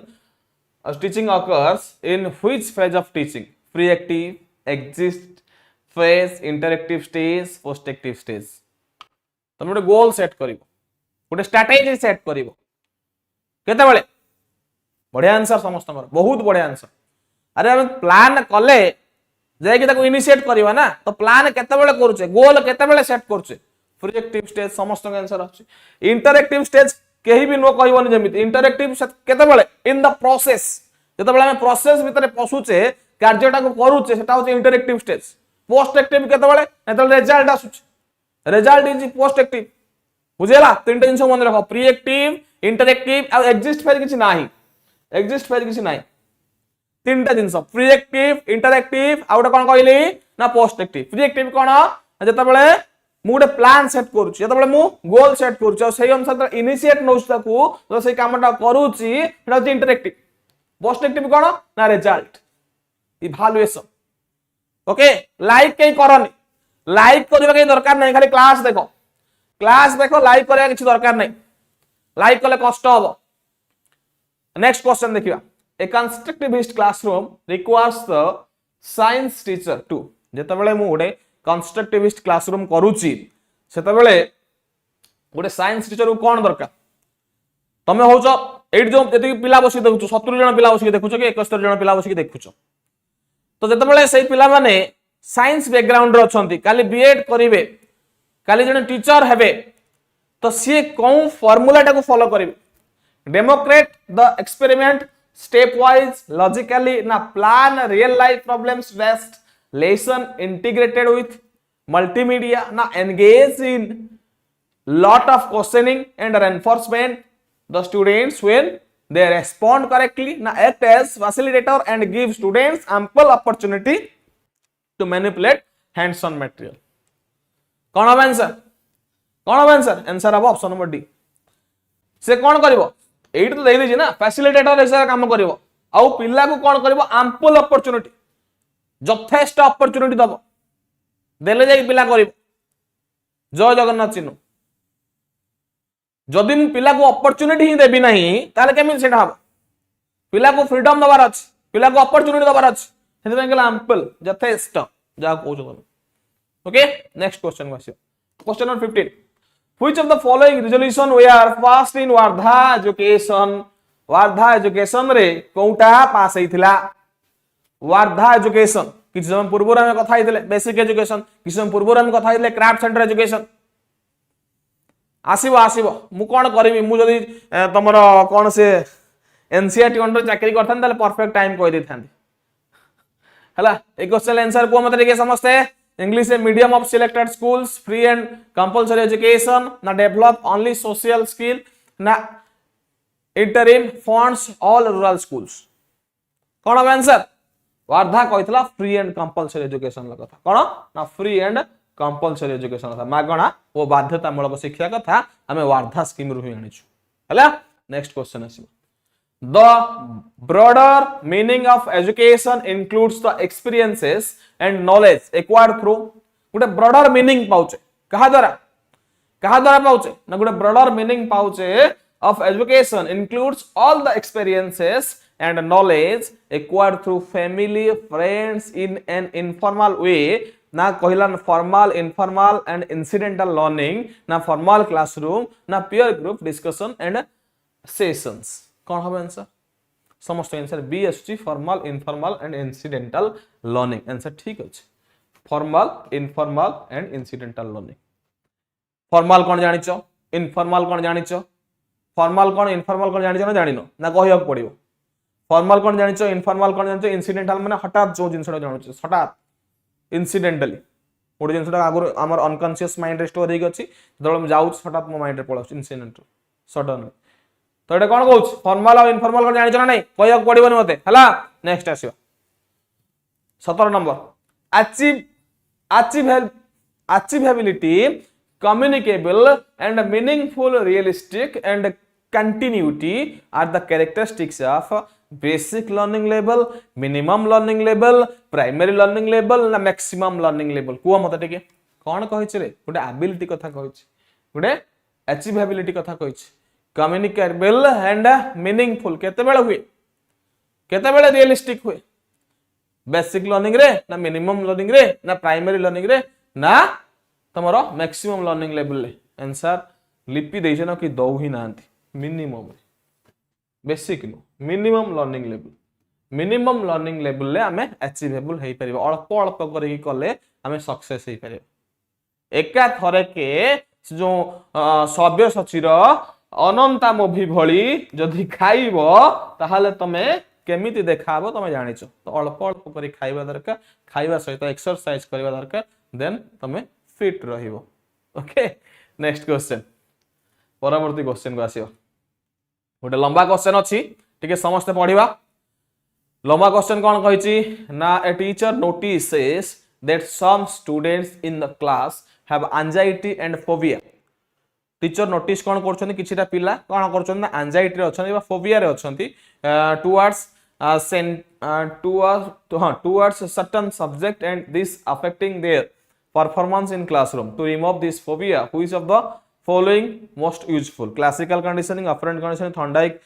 teaching occurs in which phase of teaching pre active exist phase interactive stage post active stage तुम गोटे goal set करिवो गोटे strategy set करिवो केते बेले बढ़िया आंसर समस्त बहुत बढ़िया आंसर अरे हम प्लान कले जायकि ताको इनिशिएट करबा ना तो प्लान केते बेले करूचे गोल केते बेले सेट करूचे प्रोजेक्टिव स्टेज समस्त आंसर अछि इंटरएक्टिव स्टेज केही भी नो कहबोनी जेमिति इंटरएक्टिव केते बेले इन द प्रोसेस जते बेले हम प्रोसेस भीतर पसुचे कार्यटा को करूचे सेटा होचे इंटरएक्टिव स्टेज पोस्ट एक्टिव केते बेले नेतल रिजल्ट आसुचे रिजल्ट इज पोस्ट एक्टिव बुझेला तीनटा जिंस मन रखो प्री एक्टिव इंटरएक्टिव आ एग्जिस्ट फेज किछि नाही एग्जिस्ट फेज किछि नाही तीनटा जिंस प्री एक्टिव इंटरएक्टिव आ गोटे कोन कहली ना पोस्ट एक्टिव प्री एक्टिव कोन जते बेले मु गोटे प्लान सेट करूची जते बेले मु गोल सेट करूची सेही अनुसार इनिशिएट नौछ ताकू तो सेही कामटा करूची एटा होची इंटरएक्टिव पोस्ट एक्टिव कोन ना रिजल्ट इवैल्यूएशन ओके लाइक कई करनी लाइक करबा के दरकार नहीं खाली क्लास देखो लाइक करया किछि दरकार नहीं लाइक कले कष्ट हो नेक्स्ट क्वेश्चन देखिबा A constructivist classroom requires the science teacher to जते बेले मु गोटे कंस्ट्रक्टिविस्ट क्लासरूम करूची सेते बेले गोटे साइंस टीचर को कोन दरकार तमे होचो एट जो जति पिला बसी देखुचो 70 जन पिला बसी देखुचो कि 71 जन पिला बसी देखुचो तो जते बेले सेही पिला माने साइंस बैकग्राउंड रे अछंती काली बीएड करिवे काली जने टीचर हेबे तो सी कोन फार्मूला टाको फॉलो करिवे Democrat the experiment stepwise logically na plan real life problems based lesson integrated with multimedia na engage in lot of questioning and reinforcement the students when they respond correctly na act as facilitator and give students ample opportunity to manipulate hands on material कौन अब answer answer अब option number D से कौन करिवो eight तो दे देछि ना facilitator हिसाब काम करिवो आउ पिला को कोन करिवो एम्पल अपॉर्चुनिटी जथेष्ट अपॉर्चुनिटी दबो देले जाई पिला करिवो जय जगन्नाथ चिन्ह जदि मु पिला को अपॉर्चुनिटी ही देबी नहीं ताले केमिति सेटा हबो पिला को फ्रीडम दबार अछि पिला को अपॉर्चुनिटी दबार अछि हेते में गेला एम्पल जथेष्ट जा कहू छ ओके नेक्स्ट क्वेश्चन को आसियो question number 15 which of the following resolution were passed in Wardha education रे कोउटा पास हेतिला वार्धा एजुकेशन किछ समय पूर्व हम कथा हेतिले बेसिक एजुकेशन किछ समय पूर्व हम कथा हेतिले क्राफ्ट सेंटर एजुकेशन आसीबो आसीबो मु कोन करबी मु जदी तमरो कोन से एनसीईआरटी अंडर चाकरी करथान ताले परफेक्ट टाइम कहि देथान हला ए क्वेश्चन आंसर को मत रे समझते English a medium of selected schools, free and compulsory education, na develop only social skill, na interim funds all rural schools. कौन अब आंसर वार्धा कहितला फ्री एंड कंपलसरी एजुकेशन ला कथा कौन ना फ्री एंड कंपलसरी एजुकेशन कथा मागणा ओ बाध्यतामूलक शिक्षा कथा हमें वार्धा स्कीम रु ही आनिछु हला नेक्स्ट क्वेश्चन आसीबो The broader meaning of education includes the experiences and knowledge acquired through Gute broader meaning पाउचे कहा द्वारा पाउचे ना गुटे broader meaning पाउचे of education includes all the experiences and knowledge acquired through family friends in an informal way ना कहिला formal informal and incidental learning ना formal classroom ना peer group discussion and sessions कौन हम answer समस्त answer B एसटी formal informal and incidental learning answer ठीक अछि formal informal and incidental learning formal कौन जानिचो इनफॉर्मल कौन जानिचो फॉर्मल कौन इनफॉर्मल कौन जानिचो ना जानिनो ना कहिया पड़ियो फॉर्मल कौन जानिचो इनफॉर्मल कौन जानिचो इंसिडेंटल माने हठात जो जिंसडा जानिचो हठात इंसिडेंटली ओडे जिंसडा आगुर हमर अनकॉन्शियस माइंड रे स्टोर हेगी अछि जदो हम जाउ हठात मो माइंड रे पळा इंसिडेंट सडनली तो ये कौन कहूँ फॉर्मल और इनफॉर्मल कौन जानिछ ना नहीं कहया पड़िबनी मते हला नेक्स्ट आसीबा 17 number achievability communicable and meaningful realistic and continuity are the characteristics of basic learning level minimum learning level primary learning level ना मैक्सिमम लर्निंग लेवल को मते टिके कौन कहिछ रे गुटे एबिलिटी कथा कहिछ गुटे अचीवेबिलिटी कथा कहिछ कम्युनिकेबल एंड मीनिंगफुल केतेबेले हुए केतेबेले रियलिस्टिक हुए बेसिक लर्निंग रे ना मिनिमम लर्निंग रे ना प्राइमरी लर्निंग रे ना तमरो मैक्सिमम लर्निंग लेवल ले आंसर लिपि देइछ ना कि दौ ही नांती minimum basic no minimum learning level ले हमें अचीवेबल हेई परिबो अल्प अल्प करी कले हमें सक्सेस हेई परिबो एका थरे के जो सभ्य सचिर अनंता मुभी भली जदि खाइबो ताहाले तमे केमिति देखाबो तमे जानिचो तो अल्प अल्प करी खाइबा दरकार खाइबा सहित एक्सरसाइज करबा दरकार देन तमे फिट रहिबो ओके नेक्स्ट क्वेश्चन परवर्ती क्वेश्चन को आसियो गोटे लंबा क्वेश्चन अछि ठीक समस्त पढ़िबा लंबा क्वेश्चन कोन कहिची ना a teacher notices that some students in the class have anxiety and phobia teacher notice कोन करछन किछिटा पिला कोन करछन ना एंजाइटी रे अछन बा फोबिया रे अछन towards certain subject and this affecting their performance in classroom to remove this phobia which of the following most useful classical conditioning operant conditioning thorndike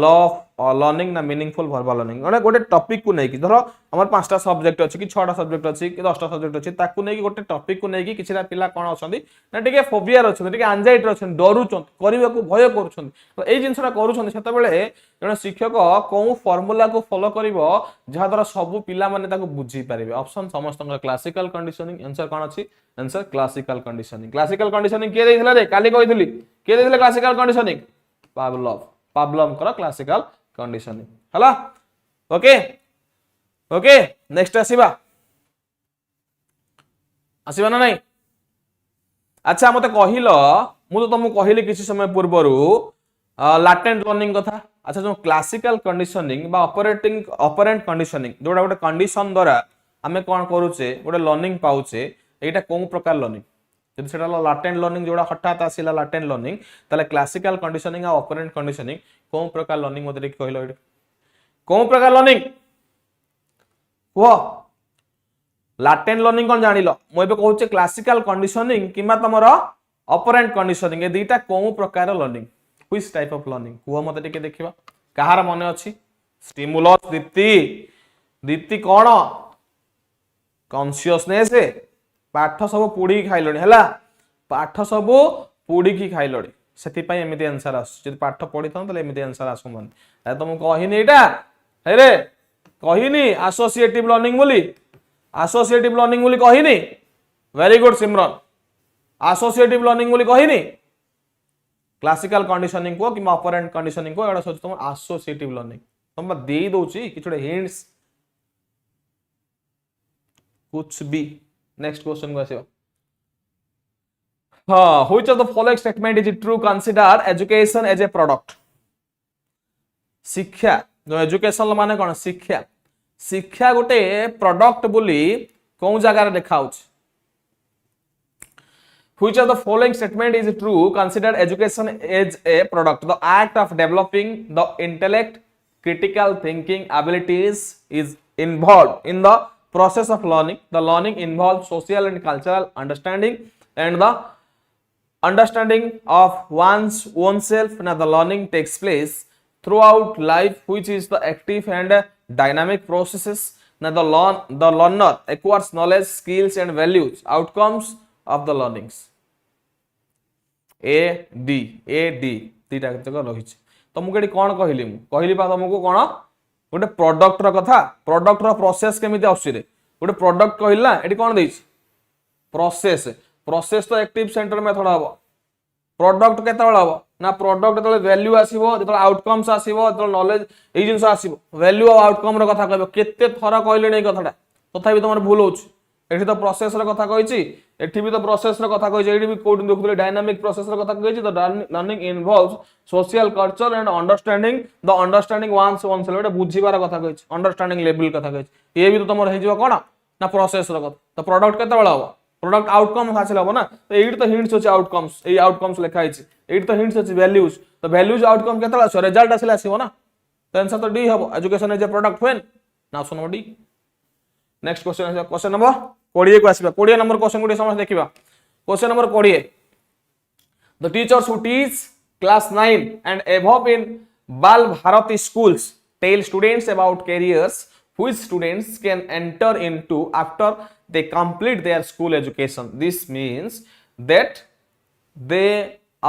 law of learning ना मीनिंगफुल वर्बल लर्निंग गोटे गोटे topic को नै कि धरो हमर 5टा subject अछि कि 6टा सब्जेक्ट अछि कि 10टा सब्जेक्ट अछि ताकू नै कि गोटे टॉपिक को नै कि किछिरा पिला कोन अछंदी ना टिके फोबिया अछंदी टिके एंजाइटी अछंदी डरुछन करिवा को भय करूछन तो एई जिंसटा करूछन सेता बेले जण शिक्षक कोउ फार्मूला को फॉलो करिवो जहा द्वारा सब पिला माने ताको बुझी पारिबे ऑप्शन समस्त क्लासिकल कंडीशनिंग आंसर कोन अछि आंसर क्लासिकल कंडीशनिंग के देथिला रे काली कहितली के देथिला क्लासिकल कंडीशनिंग पावलोव करा क्लासिकल कंडीशनिंग हला ओके ओके नेक्स्ट आसीबा ना नहीं अच्छा मते कहिलो मु तो तुमको कहिली किछि समय पूर्वरु लैटेंट लर्निंग कथा अच्छा जो क्लासिकल कंडीशनिंग बा ऑपरेंट कंडीशनिंग जोडा गोटे कंडीशन द्वारा हमें कोन करूचे गोटे लर्निंग पाउचे एटा कोन प्रकार लर्निंग जब सेटा लैटेंट लर्निंग जोडा हठात आसीला लैटेंट लर्निंग तले क्लासिकल कंडीशनिंग आ ऑपरेंट कंडीशनिंग कौन प्रकार लर्निंग मते देखि कहलो एटे कौन प्रकार लर्निंग वो लाटेंट लर्निंग कौन जानिलो मु एबे कहूचे क्लासिकल कंडीशनिंग किमा तमरो ऑपरेंट कंडीशनिंग ए दीटा कौन प्रकार learning which type of learning वो मते देखे देखिबा कहार मने अछि स्टिमुलस दीप्ति दीप्ति कौन कॉन्शियसनेस पाठ सब पुड़ी खाइलोनी हैला पाठ सब पुड़ी की खाइलोनी सेति पई एमिति आंसर आस जदि पाठ पढी थन तले एमिति आंसर आसुमन ए तुम कहिनी एटा हे रे कहिनी एसोसिएटिव लर्निंग बोली कहिनी वेरी गुड सिमरन एसोसिएटिव लर्निंग बोली कहिनी क्लासिकल कंडीशनिंग को कि ऑपरेंट कंडीशनिंग को एडा सोच तुम एसोसिएटिव लर्निंग तुम दे दोची किछडे हिंट्स कुछ भी नेक्स्ट क्वेश्चन को आसीबा हाँ which of the following statement is true consider education as a product शिक्षा जो एजुकेशन माने कोन शिक्षा शिक्षा गोटे प्रोडक्ट बोली कोन जगह रे देखाउछ which of the following statement is true consider education as a product the act of developing the intellect critical thinking abilities is involved in the process of learning. The learning involves social and cultural understanding and the understanding of one's own self. Now the learning takes place throughout life, which is the active and dynamic processes. Now the learner acquires knowledge, skills and values, outcomes of the learnings. A D तीटा जगह रही तुमको ये कौन कहली कहली तुमको कौन गोटे प्रोडक्ट कथा प्रोडक्ट प्रोसेस केमिति आउछि रे गोटे प्रोडक्ट कहला एटी कौन देछि प्रोसेस प्रोसेस तो एक्टिव सेंटर मेथड हबो प्रोडक्ट केतेबेला हबो ना product जेतले value आसीबो जेतले outcomes आसीबो जेतले knowledge a jeans आसीबो value और आउटकम रो कथा कहबो केते थरा कहले नै कथाटा तथापि तमर भूल होछि एठी तो प्रोसेस रो कथा कहिछि एठी भी तो प्रोसेस रो कथा कहिछि एठी भी कोड देखुले डायनामिक प्रोसेस रो कथा कहिछि the learning involves social culture and understanding one's own self एटा बुझिबार कथा कहिछि अंडरस्टैंडिंग लेवल कथा कहिछि ये भी तो तमर हे जिवो कोन ना प्रोसेस रो कथा तो प्रोडक्ट केते बेला हबो प्रोडक्ट आउटकम हासिल हबो ना तो एठी तो हिंट्स होछि आउटकम्स ए आउटकम्स लिखा हिछि एठी तो हिंट्स होछि वैल्यूज तो वैल्यूज आउटकम केते बेला रिजल्ट आसिले आसीबो ना तो आंसर तो डी हबो education is a product when now सुनो डी नेक्स्ट क्वेश्चन नंबर 20 को आसीबा 20 नंबर क्वेश्चन गुडी समझ देखिबा question number 20 the teachers who teach class 9 and above in Bal Bharati schools tell students about careers which students can enter into after they complete their school education this means that they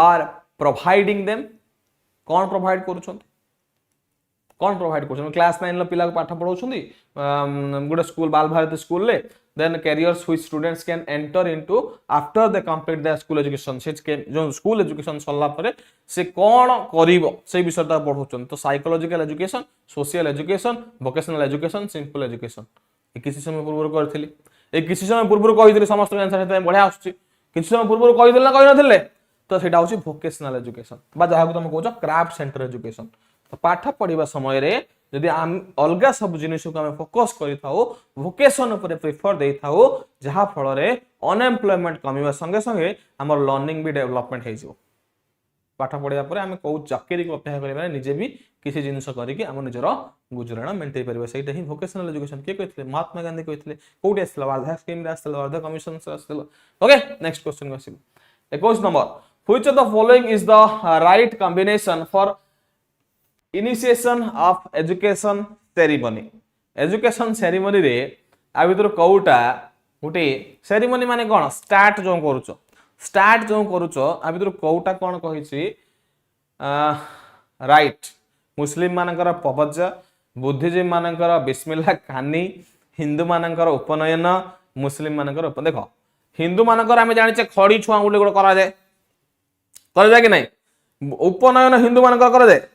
are providing them कौन provide करूछन कौन provide कर class 9 लो पिला को पाठ पढौछुंदी गुडे school Bal Bharati school ले then careers which students can enter into after they complete their school education से जो स्कूल एजुकेशन सरला परे से कोन करिवो से विषय ता पढौछन तो psychological education social education vocational education simple education ए किसी समय पूर्व करथिली ए किसी समय पूर्व कहिथिली समस्त आंसर हेते बढ़िया आछी किसी समय पूर्व कहिथिले ना कहि नथिले तो सेटा होची वोकेशनल एजुकेशन बा जहा को तुम कहउछ क्राफ्ट सेंटर एजुकेशन तो पाठ पढ़िबा समय रे यदि अलगा सब जिनिस को हम फोकस करि थाओ वोकेशन ऊपर प्रेफर देइ थाओ जहा फल रे अनएम्प्लॉयमेंट कमिबा संगे संगे हमर लर्निंग भी डेवलपमेंट हे जिवो पाठ पढ़िबा परे हम को चाकरी को अपेक्षा करिबा निजे भी किसी जिनिस करि कि हम निजरो गुजराण मेंटेन परिबा सेटा ही वोकेशनल एजुकेशन के कहितले महात्मा गांधी कहितले कोडी आसला वार्धा स्कीम रे आसला वार्धा कमिशन से आसला ओके नेक्स्ट क्वेश्चन को आसीबो 21 number which of the following is the right combination for initiation of education ceremony education ceremony रे आ भीतर कोउटा गुटे सेरेमनी माने कोन स्टार्ट जो करूचो आ भीतर कोउटा कोन कहिछि राइट मुस्लिम मानकर पवज बुद्धिजीवी मानकर बिस्मिल्लाह खानी हिंदू मानकर उपनयन मुस्लिम मानकर देखो हिंदू मानकर आमे जानिचे खड़ी छुआ गुटे करा जाए कि नहीं उपनयन हिंदू मानकर करा जाए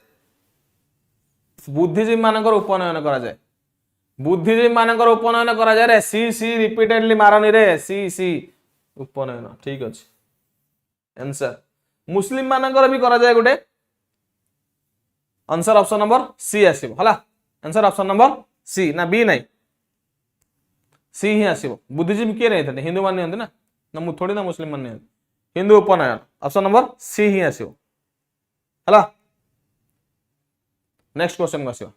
बुद्धिजीवी मानकर उपनयन करा जाए बुद्धिजीवी मानकर उपनयन करा जाए रे सी सी रिपीटेडली मारनी रे सी सी उपनयन ठीक अछि आंसर मुस्लिम मानकर भी करा जाए गुटे आंसर ऑप्शन नंबर सी आसीबो हला आंसर ऑप्शन नंबर सी ना बी नहीं सी ही आसीबो बुद्धिजीवी के नहीं हिंदू मान नहीं ना मु थोड़ी ना मुस्लिम मान नहीं हिंदू उपनयन ऑप्शन नंबर सी ही आसीबो हला नेक्स्ट क्वेश्चन को आसियो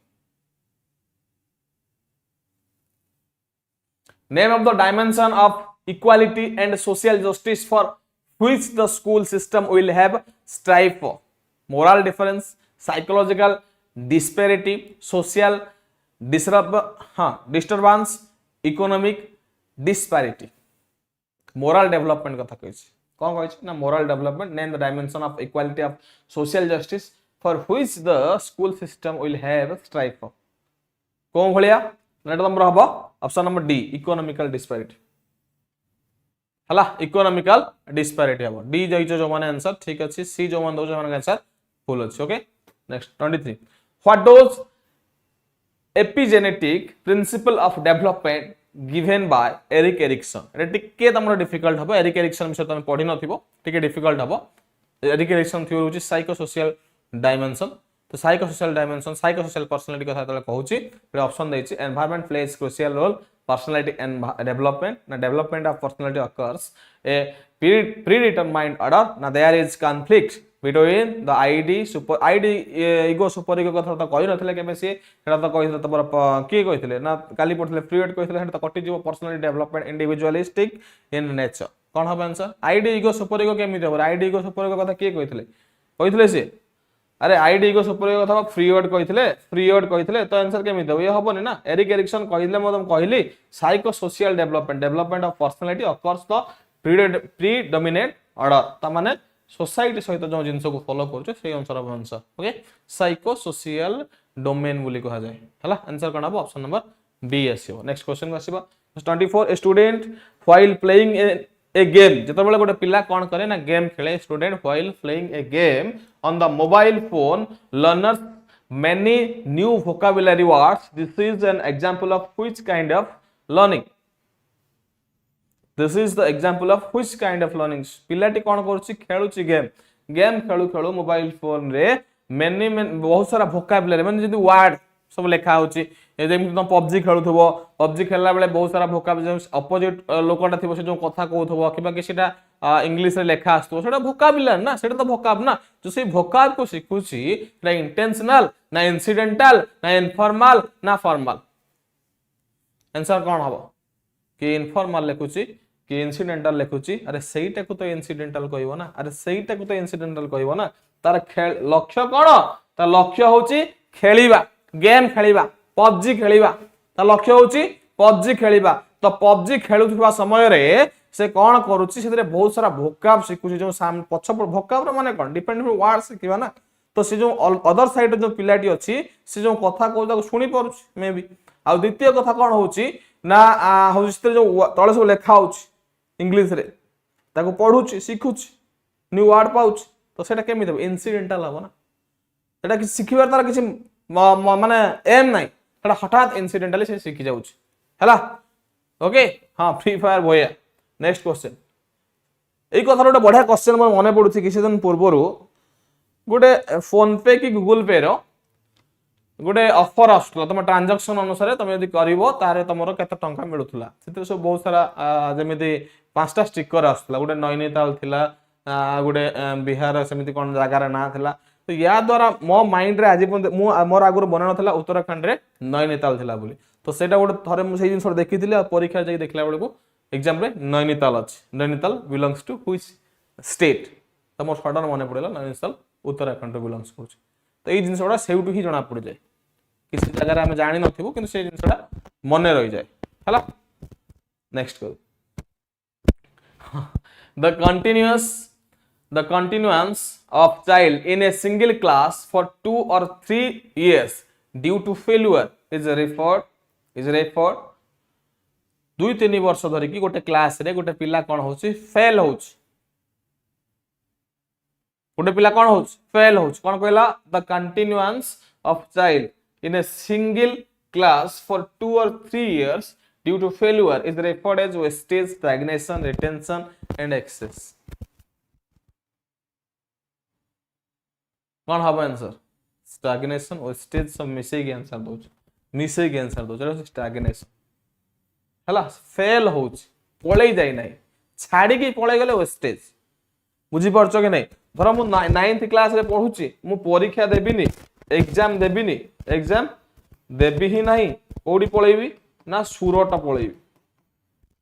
name of the dimension of equality and social justice for which the school system will have strive for moral difference psychological disparity social disturbance economic disparity moral development कथा कहि कौन कहि ना moral development name the dimension of equality of social justice for which the school system will have strive for कौन भलिया नेटा number हबो option number D economical disparity हला इकोनॉमिकल डिस्पैरिटी हबो डी जइचो जो माने आंसर ठीक अछि सी जो मान दो जो माने आंसर फुल अछि okay next 23 what does epigenetic principle of development given by Erik Erikson रे टिके तमरो डिफिकल्ट हबो एरिक एरिक्सन विषय तमे पढि नथिबो टिके डिफिकल्ट हबो एरिक एरिक्सन थ्योरी होची साइको सोशल डायमेंशन तो psychosocial dimension psychosocial personality कथा तले कहूची रे ऑप्शन देछि environment plays crucial role personality and development ना development of personality occurs a predetermined order ना there is conflict between the id ego super ego कथा तो कहि नथले केबे से हेडा तो कहिथले तमर के कहिथले ना काली पढथले फ्रीड कहिथले हेडा तो कटि जीव personality development individualistic in nature कोन हबे answer id ego super ego केमि देबो id ego super ego कथा के कहिथले से अरे आईडी ईगो सुपर ईगो अथवा फ्री वर्ड कहिथले तो आंसर केमि देबो ये हबोनी ना एरिक एरिक्सन कहिथले म तुम कहली psycho social development of personality occurs the predominant order त माने सोसाइटी सहित जो जिंस को फॉलो करछ सेही आंसर हबो answer okay psychosocial domain बोली कहा जाय हला आंसर कोन हबो ऑप्शन नंबर बी आसीबो नेक्स्ट क्वेश्चन को आसीबो 24 a student while playing a game जतो बेले गोटे पिला कोन करे ना गेम खेले student while playing a game on the mobile phone learners many new vocabulary words this is an example of which kind of learning this is the example of which kind of learning पिलाटी कोन करछि खेलुछि game खेलु mobile phone रे many बहुत सारा vocabulary माने जदी word सब लिखा होछि ए जेम तुम पबजी खेलुथबो पबजी खेलला बेले बहुत सारा vocabulary अपोजिट लोकटा थिबो से जो कथा कहउथबो किबा किसिटा इंग्लिश रे लेखा आस्तो सेटा vocabulary ना सेटा तो vocab ना जो से vocab को सिखुछि ना इंटेंशनल ना इन्सिडेंटल ना इनफॉर्मल ना फॉर्मल आंसर कोन हबो कि इनफॉर्मल लेखुछि कि इन्सिडेंटल लेखुछि अरे सेईटा को तो इन्सिडेंटल कहइबो ना अरे सेईटा को तो इन्सिडेंटल कहइबो ना तार लक्ष्य कोन तार लक्ष्य होछि खेलिबा गेम खेलिबा पबजी खेलिबा तार लक्ष्य होछि पबजी खेलिबा तो पबजी खेलुथबा समय रे से कोन करूछि सेतरे बहुत सारा भोकाब सिखुछि जो पछ भोकाब रे माने कोन डिपेंड वर्ड सिखिबा ना तो से जो अदर साइड जो पिलाटी अछि से जो कथा कहू ताको सुनि परुछि मे बी आ द्वितीय कथा कोन होछि ना होछि जो तळे सब लेखा होछि इंग्लिश रे ताको पढुछि सिखुछि न्यू वर्ड पाउछि तो सेटा केमि देबो इन्सिडेंटल हबो ना सेटा कि सिखिबार तार किछि माने एम नाही सेटा हठात इन्सिडेंटली से सिखि जाउछि हैला ओके हां फ्री फायर भया नेक्स्ट क्वेश्चन एई कथा गोटे बढ़िया क्वेश्चन मोर मने पडुछि किछि दिन पूर्वरु गोटे फोन पे कि गूगल पे रो गोटे ऑफर आस्तला तुम ट्रांजैक्शन अनुसार तुम यदि करिवो तारे तमरो केते टंका मिलुथला सेते सब बहुत सारा जेमिति पांचटा स्टिकर आस्तला गोटे नैनीताल थिला गोटे बिहार सेमिति कोन जागा रे ना थिला तो या द्वारा मो माइंड रे आज मोर आगुर बने नथला उत्तराखंड रे नैनीताल थिला बोली तो सेटा गोटे थरे मु सेही जिंस देखिथिले परीक्षा जाई देखला बेलको एग्जाम रे नैनीताल अछि Nainital belongs to which state त मोर सडन मने पड़ेला नैनीताल उत्तराखंड बिलोंग्स करछ तो एई जिंस ओडा सेउटु ही जणा पड़ जाय किसी जगह रे हम जानि नथिबो किंतु से जिंसडा मने रहि जाय हला नेक्स्ट करू the continuance of child in a single class for 2 or 3 years due to failure is referred 2-3 वर्ष धरि कि गोटे क्लास रे गोटे पिला कोन होछि फेल होछि गोटे पिला कोन होछि फेल होछि कोन कहला the continuance of child in a single class for 2 or 3 years due to failure is referred as wastage, stagnation, retention and excess. कौन हबो आंसर स्टैग्नेशन wastage सब मिसे के आंसर दो स्टैग्नेशन हला फेल होछि पळै जाय नै छाडी के पळै गेले वेस्टेज बुझी परछो के नै धर मु 9th क्लास रे पढुची मु परीक्षा देबिनी एग्जाम देबिनी एग्जाम देबी ही नहीं कोडी पळेबी ना सुरट पळेबी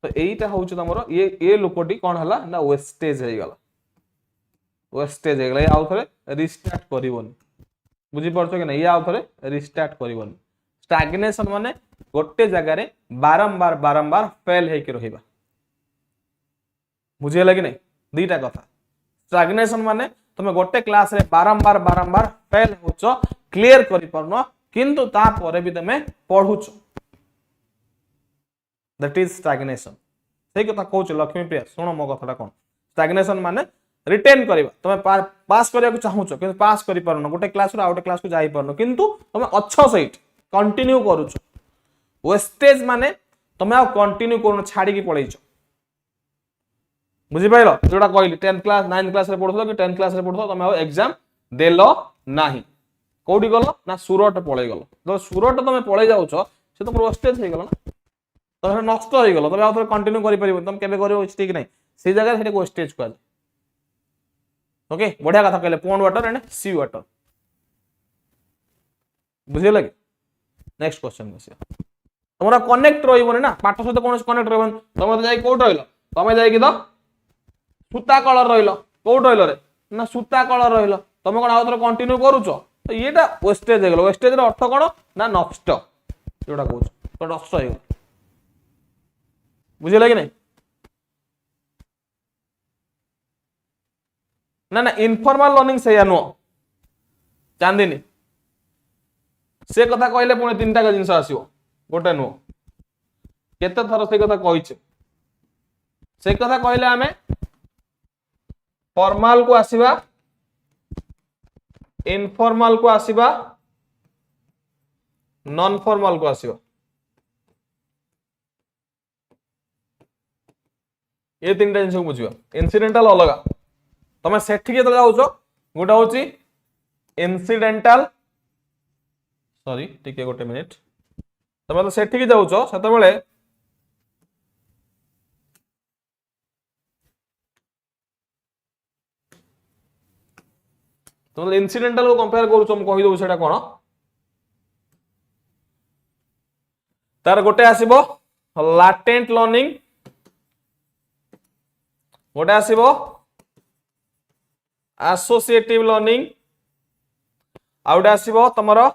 तो एटा होउछ तमरो ये लोकटी कोन हला ना वेस्टेज हे गला वेस्टेज हे गला ये आउ थरे रिस्टार्ट करिवनी बुझी परछो कि नै ये आउ थरे रिस्टार्ट करिवनी स्टैग्नेशन माने गोटे जगह रे बारंबार बारंबार फेल हे के रहिबा बुझियला कि नै दीटा कथा स्टैग्नेशन माने तुम गोटे क्लास रे बारंबार बारंबार फेल होचो क्लियर करि परनो किंतु ता परे भी तमे पढुचो दैट इज स्टैग्नेशन सही कथा कहूच लक्ष्मी प्रिया सुनो मो कथाटा कोन स्टैग्नेशन माने रिटेन करबा तुम पास करिया को चाहूचो किंतु पास करि परनो गोटे क्लास रो आउटे क्लास को जाई परनो किंतु तुम अच्छो सहित कंटिन्यू करूचो वेस्टेज माने तुम आ कंटिन्यू करनो छाडी की पळैचो बुझी पाइलो जोटा कहली 10th क्लास 9th क्लास रे पढथो कि 10th क्लास रे पढथो तुम आ एग्जाम देलो नाही कोडी गलो ना सुरट पळै गलो तो सुरट तुम पळै जाउचो से तुम वेस्टेज हे गलो ना तो नष्ट हो गलो तुम आउथरे कंटिन्यू करि परिबो तुम केबे करियो ठीक नै से जगह हेटे वेस्टेज कर ओके बढ़िया कथा कहले pond water and sea water बुझिए लगे नेक्स्ट क्वेश्चन बसिया तमरा कनेक्ट रहिबो ना पाठ सहित कोन कनेक्ट रहिबो तुम तो जाई कोट रहिलो तुम जाई कि तो सूता कलर रहिलो कोट रहिलो रे ना सूता कलर रहिलो तुम कोन आउथरे कंटिन्यू करूचो तो येटा वेस्टेज हे गलो वेस्टेज रो अर्थ कोन ना नष्ट जोटा कहूच तो नष्ट हे गलो बुझिए कि नहीं ना ना इनफॉर्मल लर्निंग से या नो चांदीनी से कथा कहले पुणे तीनटा का जिंस आसीबो गोटे नो केते थर से कथा कहिचे से कथा कहले आमे फॉर्मल को आसीबा इनफॉर्मल को आसीबा नॉन फॉर्मल को आसीबा ये तीन जिन बुझिबा इनसिडेंटल अलग तुम सेठी के जाउछो गोटा होची इनसिडेंटल सॉरी टिके गोटे मिनिट तुम तो सेठी के जाउछो सेते बेले तुम इनसिडेंटल को कंपेयर करूछो हम कहि दउ सेटा कोन तार गोटे आसीबो लाटेंट लर्निंग गोटे आसीबो एसोसिएटिव लर्निंग आउटे आसीबो तमरो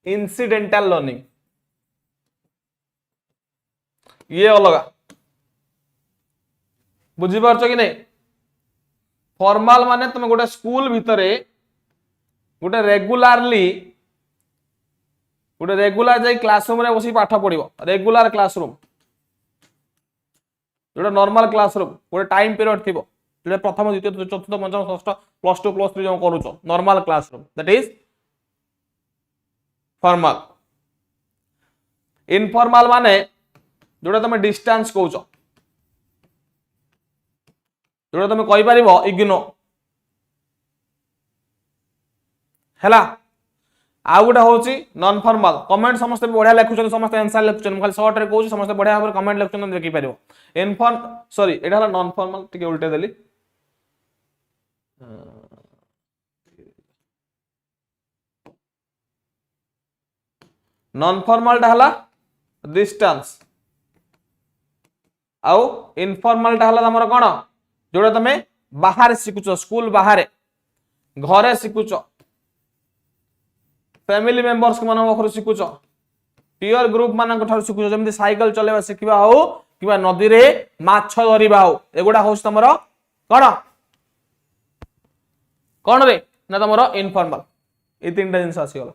इनसिडेंटल लर्निंग ये अलग बुझी पारछो कि नहीं फॉर्मल माने तुम गोटे स्कूल भितरे गोटे रेगुलर जाई क्लासरूम रे बसी पाठ पढिबो रेगुलर क्लासरूम जोटा नॉर्मल क्लासरूम गोटे टाइम पीरियड थिबो जोटा प्रथम द्वितीय चतुर्थ पंचम षष्ठ +2 +3 जो करूचो normal classroom that is formal informal माने जोटा तुम डिस्टेंस कहउचो जोटा तुम कहि परिबो इग्नो हैला आ गोटा होची नॉन फॉर्मल कमेंट समस्त बढ़िया लिखुछन समस्त आंसर लिखुछन खाली शॉर्ट रे कहउछ समस्त बढ़िया भाबरे कमेंट लिखुछन देखि परिबो इनफॉर्म सॉरी एटा हला नॉन फॉर्मल टिके उल्टे देली नॉन फॉर्मल टा हला डिस्टेंस आउ इनफॉर्मल टा हला हमर कोन जोटा तमे बाहर सिकुचो स्कूल बाहर घरे सिकुचो फैमिली मेंबर्स के मानक पाखरु सिकुचो पीयर ग्रुप मानक ठार सिकुचो जेमति साइकिल चलेबा सिखिबा हो किबा नदी रे माछ धरिबा हो एगुडा होस तमरो कोन कोन रे ना तमरो इनफॉर्मल ए तीनटा जिंस आसी गलो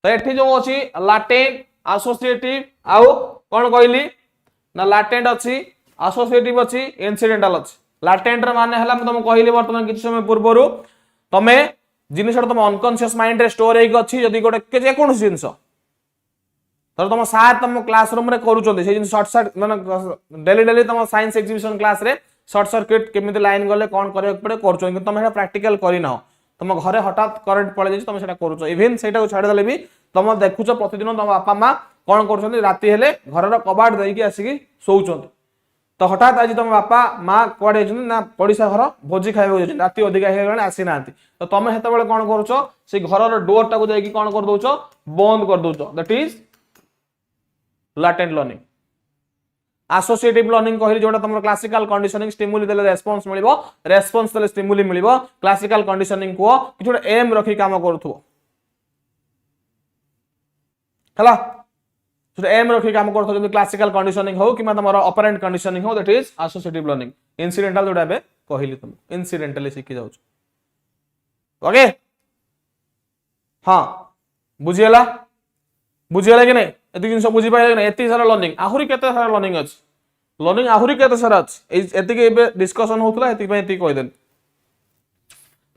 तो एठी जो अछि लाटेंट एसोसिएटिव आउ कोन कहली ना लाटेंट अछि एसोसिएटिव अछि इनसिडेंटल अछि लाटेंट रे माने हला हम तुम कहली वर्तमान किछ समय पूर्वरु तमे जिनिस तुम अनकॉन्शियस माइंड रे स्टोर हेक अछि जदी गोटे जे कोन जिनिस तर तुम सार तुम क्लासरूम रे करूचोंदी से जिनिस शॉर्ट शॉर्ट माने डेली तुम साइंस एग्जीबिशन क्लास रे शॉर्ट सर्किट केमिति लाइन गले कोन करे पड़े करूचों तुम हेटा प्रैक्टिकल करि ना तुम घरे हठात करंट पळे जे तुम सेटा करूचो इवन सेटा को छाडी देले भी तुम देखुचो प्रतिदिन तुम बापा मां कोन करूचोंदी राती हेले घर रो कबाट देई के आसी की सोउचोंदी तो हठात आज तुम बापा माँ कड़े ना पड़िशा घर भोजी खाइबा जाइछन राति अधिका हे गलानी आसी नांती तो तुम हेते बेले कोन करूछो से घर डोर टाको जाई कि कोन कर दोछो बंद कर दोछो that is latent learning associative learning कहली जोटा तुम क्लासिकल कंडीशनिंग स्टिमुली देले रेस्पॉन्स मिलिबो रेस्पॉन्स देले स्टिमुली मिलिबो क्लासिकल कंडीशनिंग को कि जोटा एम रखी काम करथुओ हला जोटा एम रखी काम करथुओ जदि क्लासिकल कंडीशनिंग हो किमा तमरो ऑपरेंट कंडीशनिंग हो that is associative learning incidental जोटा बे कहली तुम इन्सिडेंटली सिखि जाउछ ओके हां बुझियला बुझियला कि नहीं एति जिंस बुझि पाइले कि नहीं एति सारा लर्निंग आहुरी केते सारा लर्निंग अछि लर्निंग आहुरी केते सारा अछि एति के एबे डिस्कशन होतला एति पे एति कहि देन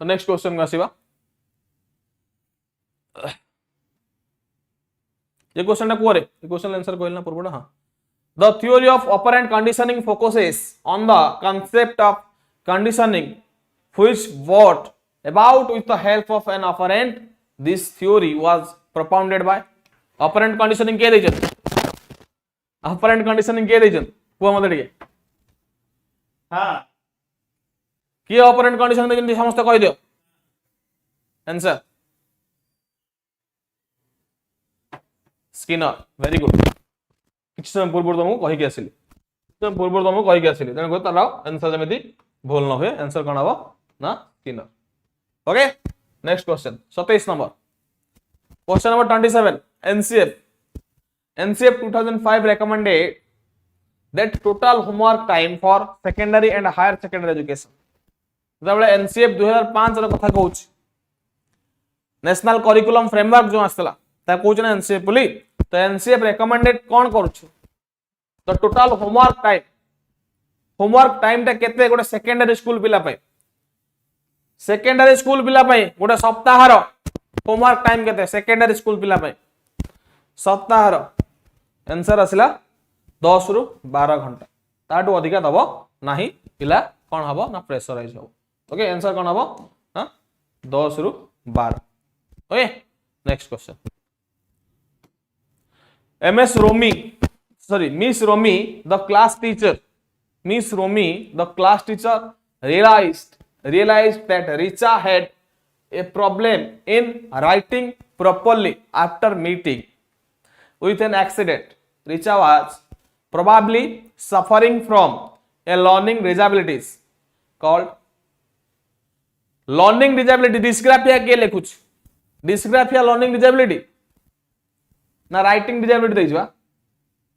तो नेक्स्ट क्वेश्चन में आसीबा ये क्वेश्चन ना कोरे ये क्वेश्चन आंसर कहल ना पूर्वडा हां the theory of operant conditioning focuses on the concept of conditioning which what about with the help of an operant this theory was propounded by operant conditioning के देजन ऑपरेंट कंडीशनिंग के देजन को मते टिके हां की ऑपरेंट कंडीशनिंग देजन समस्त कहि दियो आंसर स्किनर वेरी गुड किछ समय पूर्व तुमको कहि के आसिली तुम पूर्व तुमको कहि के आसिली तने तार आंसर जमेती भूल न होए आंसर कोन हबो ना Skinner okay next question 27 number question number 27 NCF 2005 recommended that total homework time for secondary and higher secondary education जबले NCF 2005 ର କଥା कहूची नेशनल करिकुलम फ्रेमवर्क जो आस्तला ता कहूची ना NCF बोली तो NCF recommended कोन करूची तो टोटल होमवर्क टाइम ता केते गोटे सेकेंडरी स्कूल पिला पय सेकेंडरी स्कूल पिला पय गोटे सप्ताह रो होमवर्क टाइम केते सेकेंडरी स्कूल पिला पय सप्ताह रो आंसर आसिला 10 रु 12 घंटा ताटू अधिका दबो नाही पिला कोन हबो ना प्रेशराइज हबो ओके आंसर कोन हबो ना 10 रु 12 okay next question Miss Romi the class teacher realized that Richa had a problem in writing properly after meeting with an accident. Richa was probably suffering from a learning disabilities called learning disability. Dysgraphia के लिखुच dysgraphia learning disability ना writing disability देइजवा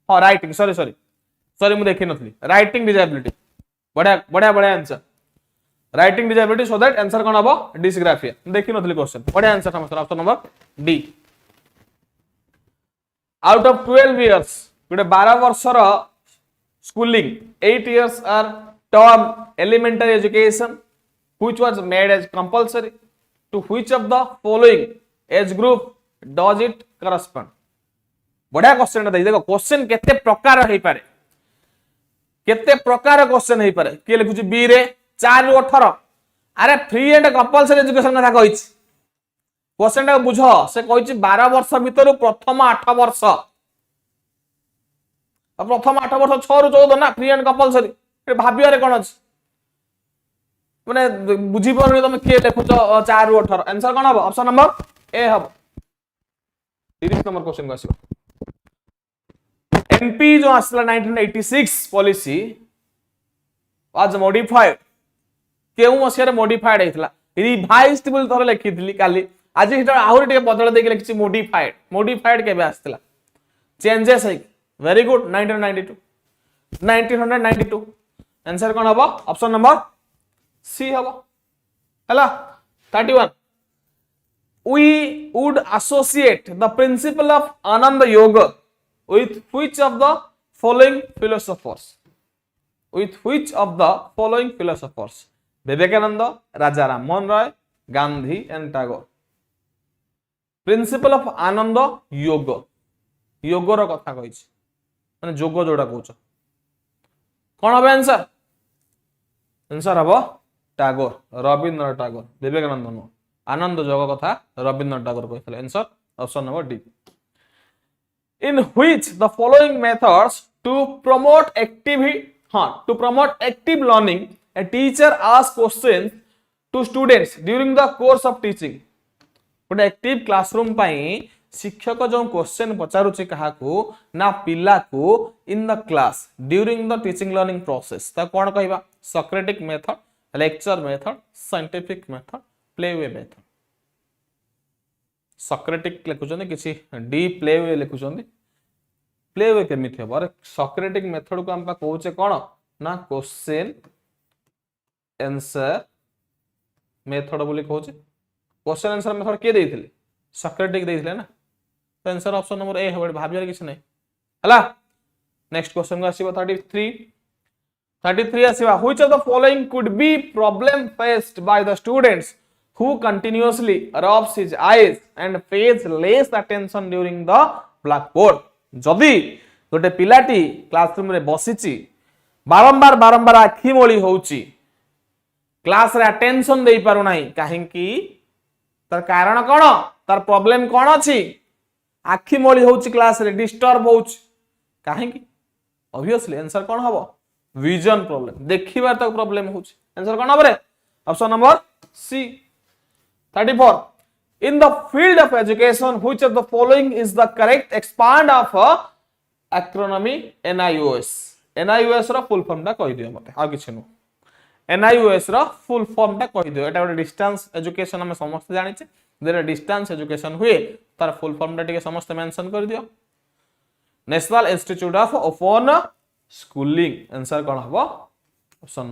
हां writing sorry मु देखि नथली writing disability बढ़िया answer writing disability so that answer कोन हबो dysgraphia देखि नथली question बढ़िया answer समस्त option number D out of 12 years गोटे 12 वर्षर schooling 8 years are term elementary education which was made as compulsory to which of the following age group does it correspond बढ़िया question दे देखो question केते प्रकार हेई पारे केते प्रकार क्वेश्चन हेई पारे के लिखुची बी रे 4 रु 18 अरे फ्री एंड कंपलसरी एजुकेशन कथा कहिछि क्वेश्चन टा बुझो से कहिछि 12 वर्ष भीतर प्रथम 8 वर्ष प्रथम 8 वर्ष 6 रु 14 ना फ्री एंड कंपलसरी भाबियारे कोन अछि माने बुझी परनी तुम के लिखुछ 4 रु 18 आंसर कोन हबो ऑप्शन नंबर ए हबो 30 नंबर क्वेश्चन को आसीबो NP जो आसला 1986 पॉलिसी वाज मॉडिफाइड केउ मसिया रे मॉडिफाइड हेतला रिवाइज्ड बोल थोर लिखितली काली आज हिटा आहुरी टे बदल देके लिखछि मॉडिफाइड केबे आस्तला चेंजेस है वेरी गुड 1992 आंसर कोन हबो ऑप्शन नंबर सी हबो हला 31 we would associate the principle of Ananda Yoga with which of the following philosophers Vivekananda, Raja Ram Mohan Roy, Gandhi and Tagore. Principle of Ananda Yoga yoga रो कथा कहिछि माने जोग जोडा कहउछ कोन हबे answer हबो टागोर रविंद्रनाथ टागोर विवेकानंद नो आनंद जोग कथा रविंद्रनाथ टागोर कहथले answer option number D in which the following methods to promote active हाँ to promote active learning a teacher ask question to students during the course of teaching गोटे एक्टिव क्लासरूम पाई शिक्षक जो क्वेश्चन पचारुचे काहाकू ना पिला को in the class during the teaching learning process ता कोन कहबा Socratic method lecture method scientific method playway method Socratic लिखुचंदी किछि डी प्लेवे लिखुचंदी प्लेवे केमिति हबो अरे सॉक्रेटिक मेथड को हम कहूचे कोन ना क्वेश्चन आंसर मेथड बोली कहूचे क्वेश्चन आंसर मेथड के देथिले सॉक्रेटिक देथिले ना तो आंसर ऑप्शन नंबर ए है भाबियार किछ नै हला नेक्स्ट क्वेश्चन को आसीबो 33 आसीबा which of the following could be problem faced by the students who continuously rubs his eyes and pays less attention during the blackboard जदि गोटे पिलाटी क्लासरूम रे बसिची बारंबार बारंबार आखि मोली होउची क्लास रे अटेंशन दे पारु नाही काहेकि तार कारण कोन तार प्रॉब्लम कोन अछि आखि मोली होउची क्लास रे डिस्टर्ब होउची काहेकि ऑब्वियसली आंसर कोन हबो विजन प्रॉब्लम देखिबार तक प्रॉब्लम होउची आंसर कोन हबो रे option number C 34 in the field of education which of the following is the correct expand of acronym NIOS NIOS रा फुल फॉर्म टा कहि दियो मते आ किछ नु NIOS रा फुल फॉर्म टा कहि दियो एटा गोटे डिस्टेंस एजुकेशन हम समस्त जानि छै जेरा डिस्टेंस एजुकेशन हुए तार फुल फॉर्म टा टिके समस्त मेंशन कर दियो National Institute of Open Schooling answer कोन हबो ऑप्शन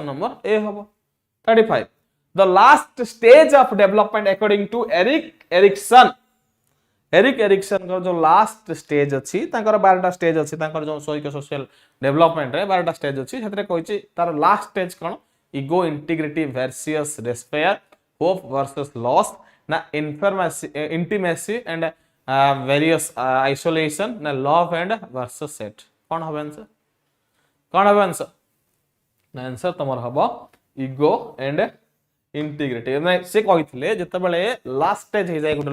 नंबर ए हबो 35 the last stage of development according to Erikson का जो लास्ट स्टेज अछि तांकर 12टा स्टेज अछि तांकर जो सोशल डेवलपमेंट रे 12टा स्टेज अछि सेतरे कहिछि तार लास्ट स्टेज कोन ego integrity versus despair hope versus loss ना इंटिमेसी एंड वेरियस आइसोलेशन ना लव एंड वर्सेस सेट कोन हबे आंसर ना आंसर तमर हबो ईगो एंड इंटीग्रिटी ना से कहिथिले जते बेले लास्ट स्टेज हे जाय गोटे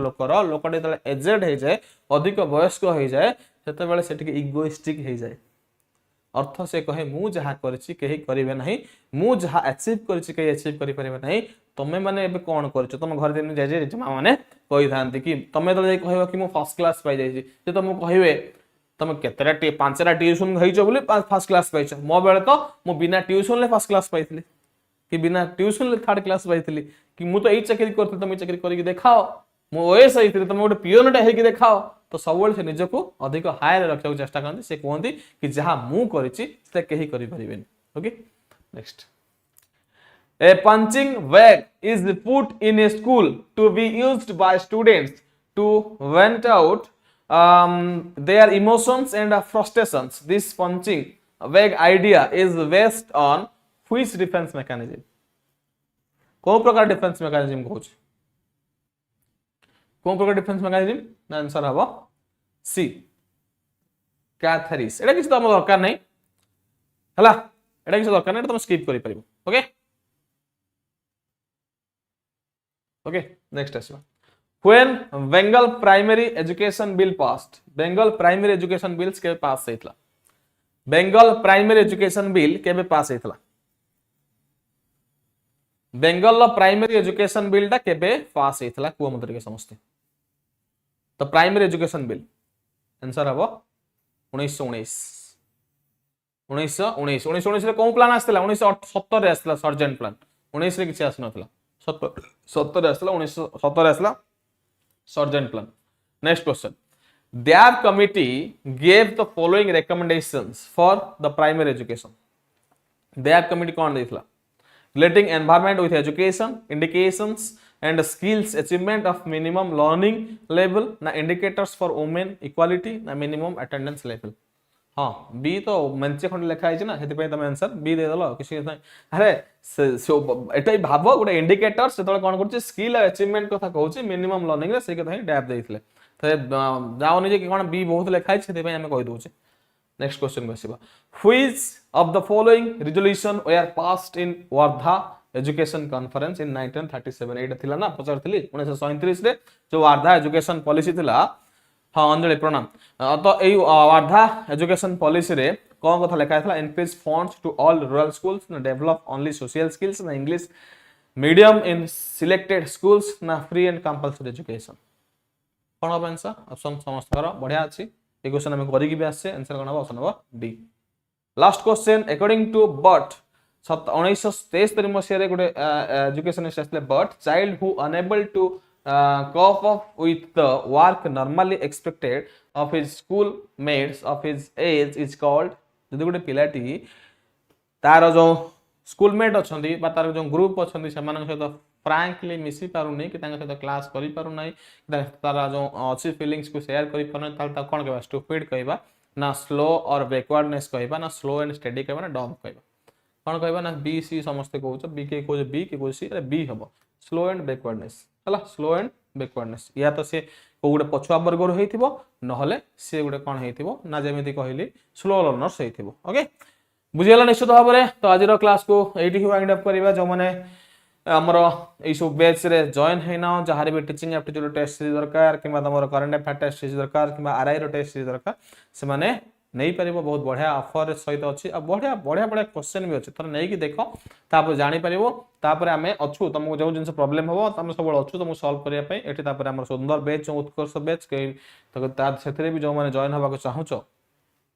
लोकटे तले एजेड हे जाय अधिक वयस्क हे जाय सेते बेले सेटिक इगोइस्टिक हे जाय अर्थ से कहे मु जहा करछि केही करिवे नाही मु जहा अचीव करछि केही अचीव करि परिबे नाही तमे माने एबे कोन करछ तम घर दिन जाय जे जमा माने कहि थांती कि तमे तले कहबो कि मु फर्स्ट क्लास पाइ जाय छी जे तम कहिवे तमे केतरा पांचरा ट्यूशन होइछो बोली फर्स्ट क्लास पाइछ मो बेले तो मु बिना ट्यूशन ले फर्स्ट क्लास पाइथिली कि बिना ट्यूशन ले थर्ड क्लास पाइथिली कि मु तो एई चाकरी करथि तमे चाकरी करि के देखाओ मु ओएस आइथिली तमे गोटे पियोनटा हे के देखाओ तो सबवेले से निजको अधिक हायर रखिया चेष्टा करथि से कोहंती कि जहा मु करिछि से केही करि परिबेन okay next a punching bag is put in a school to be used by students to vent out their emotions and frustrations this punching bag idea is based on which defense mechanism को प्रकार defence mechanism कहूछ को प्रकार defence mechanism ना answer हबो सी कैथरिस एटा किछ त हम दरकार नै हला एटा किछ दरकार नै तुम स्किप करि परिबो ओके ओके नेक्स्ट आसीबा when Bengal primary education bill passed Bengal primary education bills के पास हेतला Bengal primary education bill केबे पास हेतला बेंगल प्राइमरी एजुकेशन बिल टा केबे पास हेतला को मंत्री के समझते तो प्राइमरी एजुकेशन बिल आंसर हबो 1919 रे कोन प्लान आस्तला 1970 रे आस्तला सर्जेंट प्लान 19 रे किछ आस नथला 70 रे आस्तला 1970 रे आस्तला Sargent plan next question that committee gave the following recommendations for the primary education that committee कोन देथला relating environment with education indications and skills achievement of minimum learning level na indicators for women equality na minimum attendance level हां B तो मंचे खंड लिखा है ना हेति पे तमे आंसर बी दे दलो किसी नहीं अरे एटाई भाबो गोटे इंडिकेटर्स सेतले कोन करछि स्किल अचीवमेंट कथा कहउछि मिनिमम लर्निंग रे से कथा ही डैप देइथिले त जाओ जे कि कोन बी बहुत लिखा है सेति पे हम कहि दोछि नेक्स्ट क्वेश्चन बसिबा which of the following resolution were passed in Wardha education conference in 1937 एटा थिला ना पचारथिली 1937 रे जो वर्धा एजुकेशन पॉलिसी थिला हां अंजलि प्रणाम तो एई वर्धा एजुकेशन पॉलिसी रे कौन कथा लिखा है increase funds to all rural schools ना डेवलप ओनली सोशल स्किल्स ना English medium in selected schools ना फ्री एंड कंपलसरी एजुकेशन कौन हम आंसर ऑप्शन समस्त बढ़िया अच्छी ये क्वेश्चन आम करिक आसे आंसर कौन हम option number D last question according to but 1973 मसीह गोटे एजुकेशनिस्ट आसते but child who unable to cope up with the work normally expected of his schoolmates of his age is called जदि गोटे पिलाटी तार जो स्कूलमेट अच्छा तार जो ग्रुप अच्छा सहित फ्रांकली मिसी पारुनी कि सहित क्लास करि पारुना तार जो अच्छी फीलिंग्स को शेयर करि पारुना कौन कहबा स्टूपिड कहबा ना स्लो और बैकवर्डनेस कहबा ना स्लो एंड स्टडी कहबा ना डम कहबा कौन कहबा ना बी सी समस्त कहूछ बी के कहूछ बी के कहूछ सी अरे बी हम स्लो एंड बैकवर्डनेस है स्लो एंड बैकवर्डनेस या तो सी को गोटे पछुआ वर्गर होइथिबो नहले सी गोटे कौन होइथिबो ना जेमिति कहली स्लो लर्नर्स होइथिबो ओके बुझिगला निश्चित भाव में तो आज क्लास को ये वाइंड अप करवा जो मैंने आमर सब बैच रे जॉइन हैना जहाँ भी टीचिंग एप्टीट्यूड टेस्ट सीरीज दरकार कि तुम करंट अफेयर टेस्ट सीरीज दरकार कि आरआई रो टेस्ट सीरीज दरकार से माने नहीं पारिबो बहुत बढ़िया ऑफर सहित अच्छी बढ़िया बढ़िया बढ़िया क्वेश्चन भी अच्छे थोड़ा नहीं देख तापर जानी पारिबो तापर आमे अच्छू तुमको जो जिन प्रॉब्लम हो तुम सब अच्छू तुमको सॉल्व करने एठी तापर हमर सुंदर बैच उत्कर्ष बैच तो से भी जो मैंने जॉइन होगा चाहूच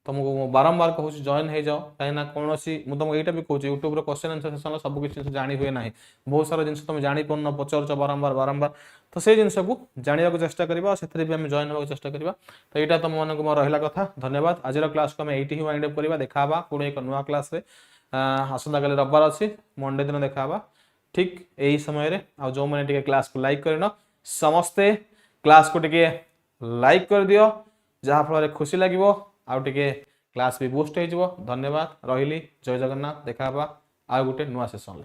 तुमको बारंबार कहूँ जॉइन हो जाओ कहीं कौन मुझे तुमको यहाँ भी कहूँ यूट्यूब क्वेश्चन आंसर सेशन सब किसी जिन जानी हुए ना बहुत सारा जिन तुम जापर पचार बारंबार बारंबार तो से जिन को जानवा चेष्टा करवा से भी आम जॉइन होगा चेष्टा करवा तो यहाँ तुम मानक मोर रहा कथा धन्यवाद आज क्लास को आम ये वाइंड अप करवा देखा पुणी एक नुआ क्लास आसंता काली रविवार अच्छी मंडे दिन देखा ठीक यही समय आ जो मैंने क्लास को लाइक करन समस्ते क्लास को टिके लाइक कर दियो जहाँ फल खुशी लगे आउ टिके क्लास भी बूस्ट हो धन्यवाद रही जय जगन्नाथ देखा आ गोटे नुआ सेशन।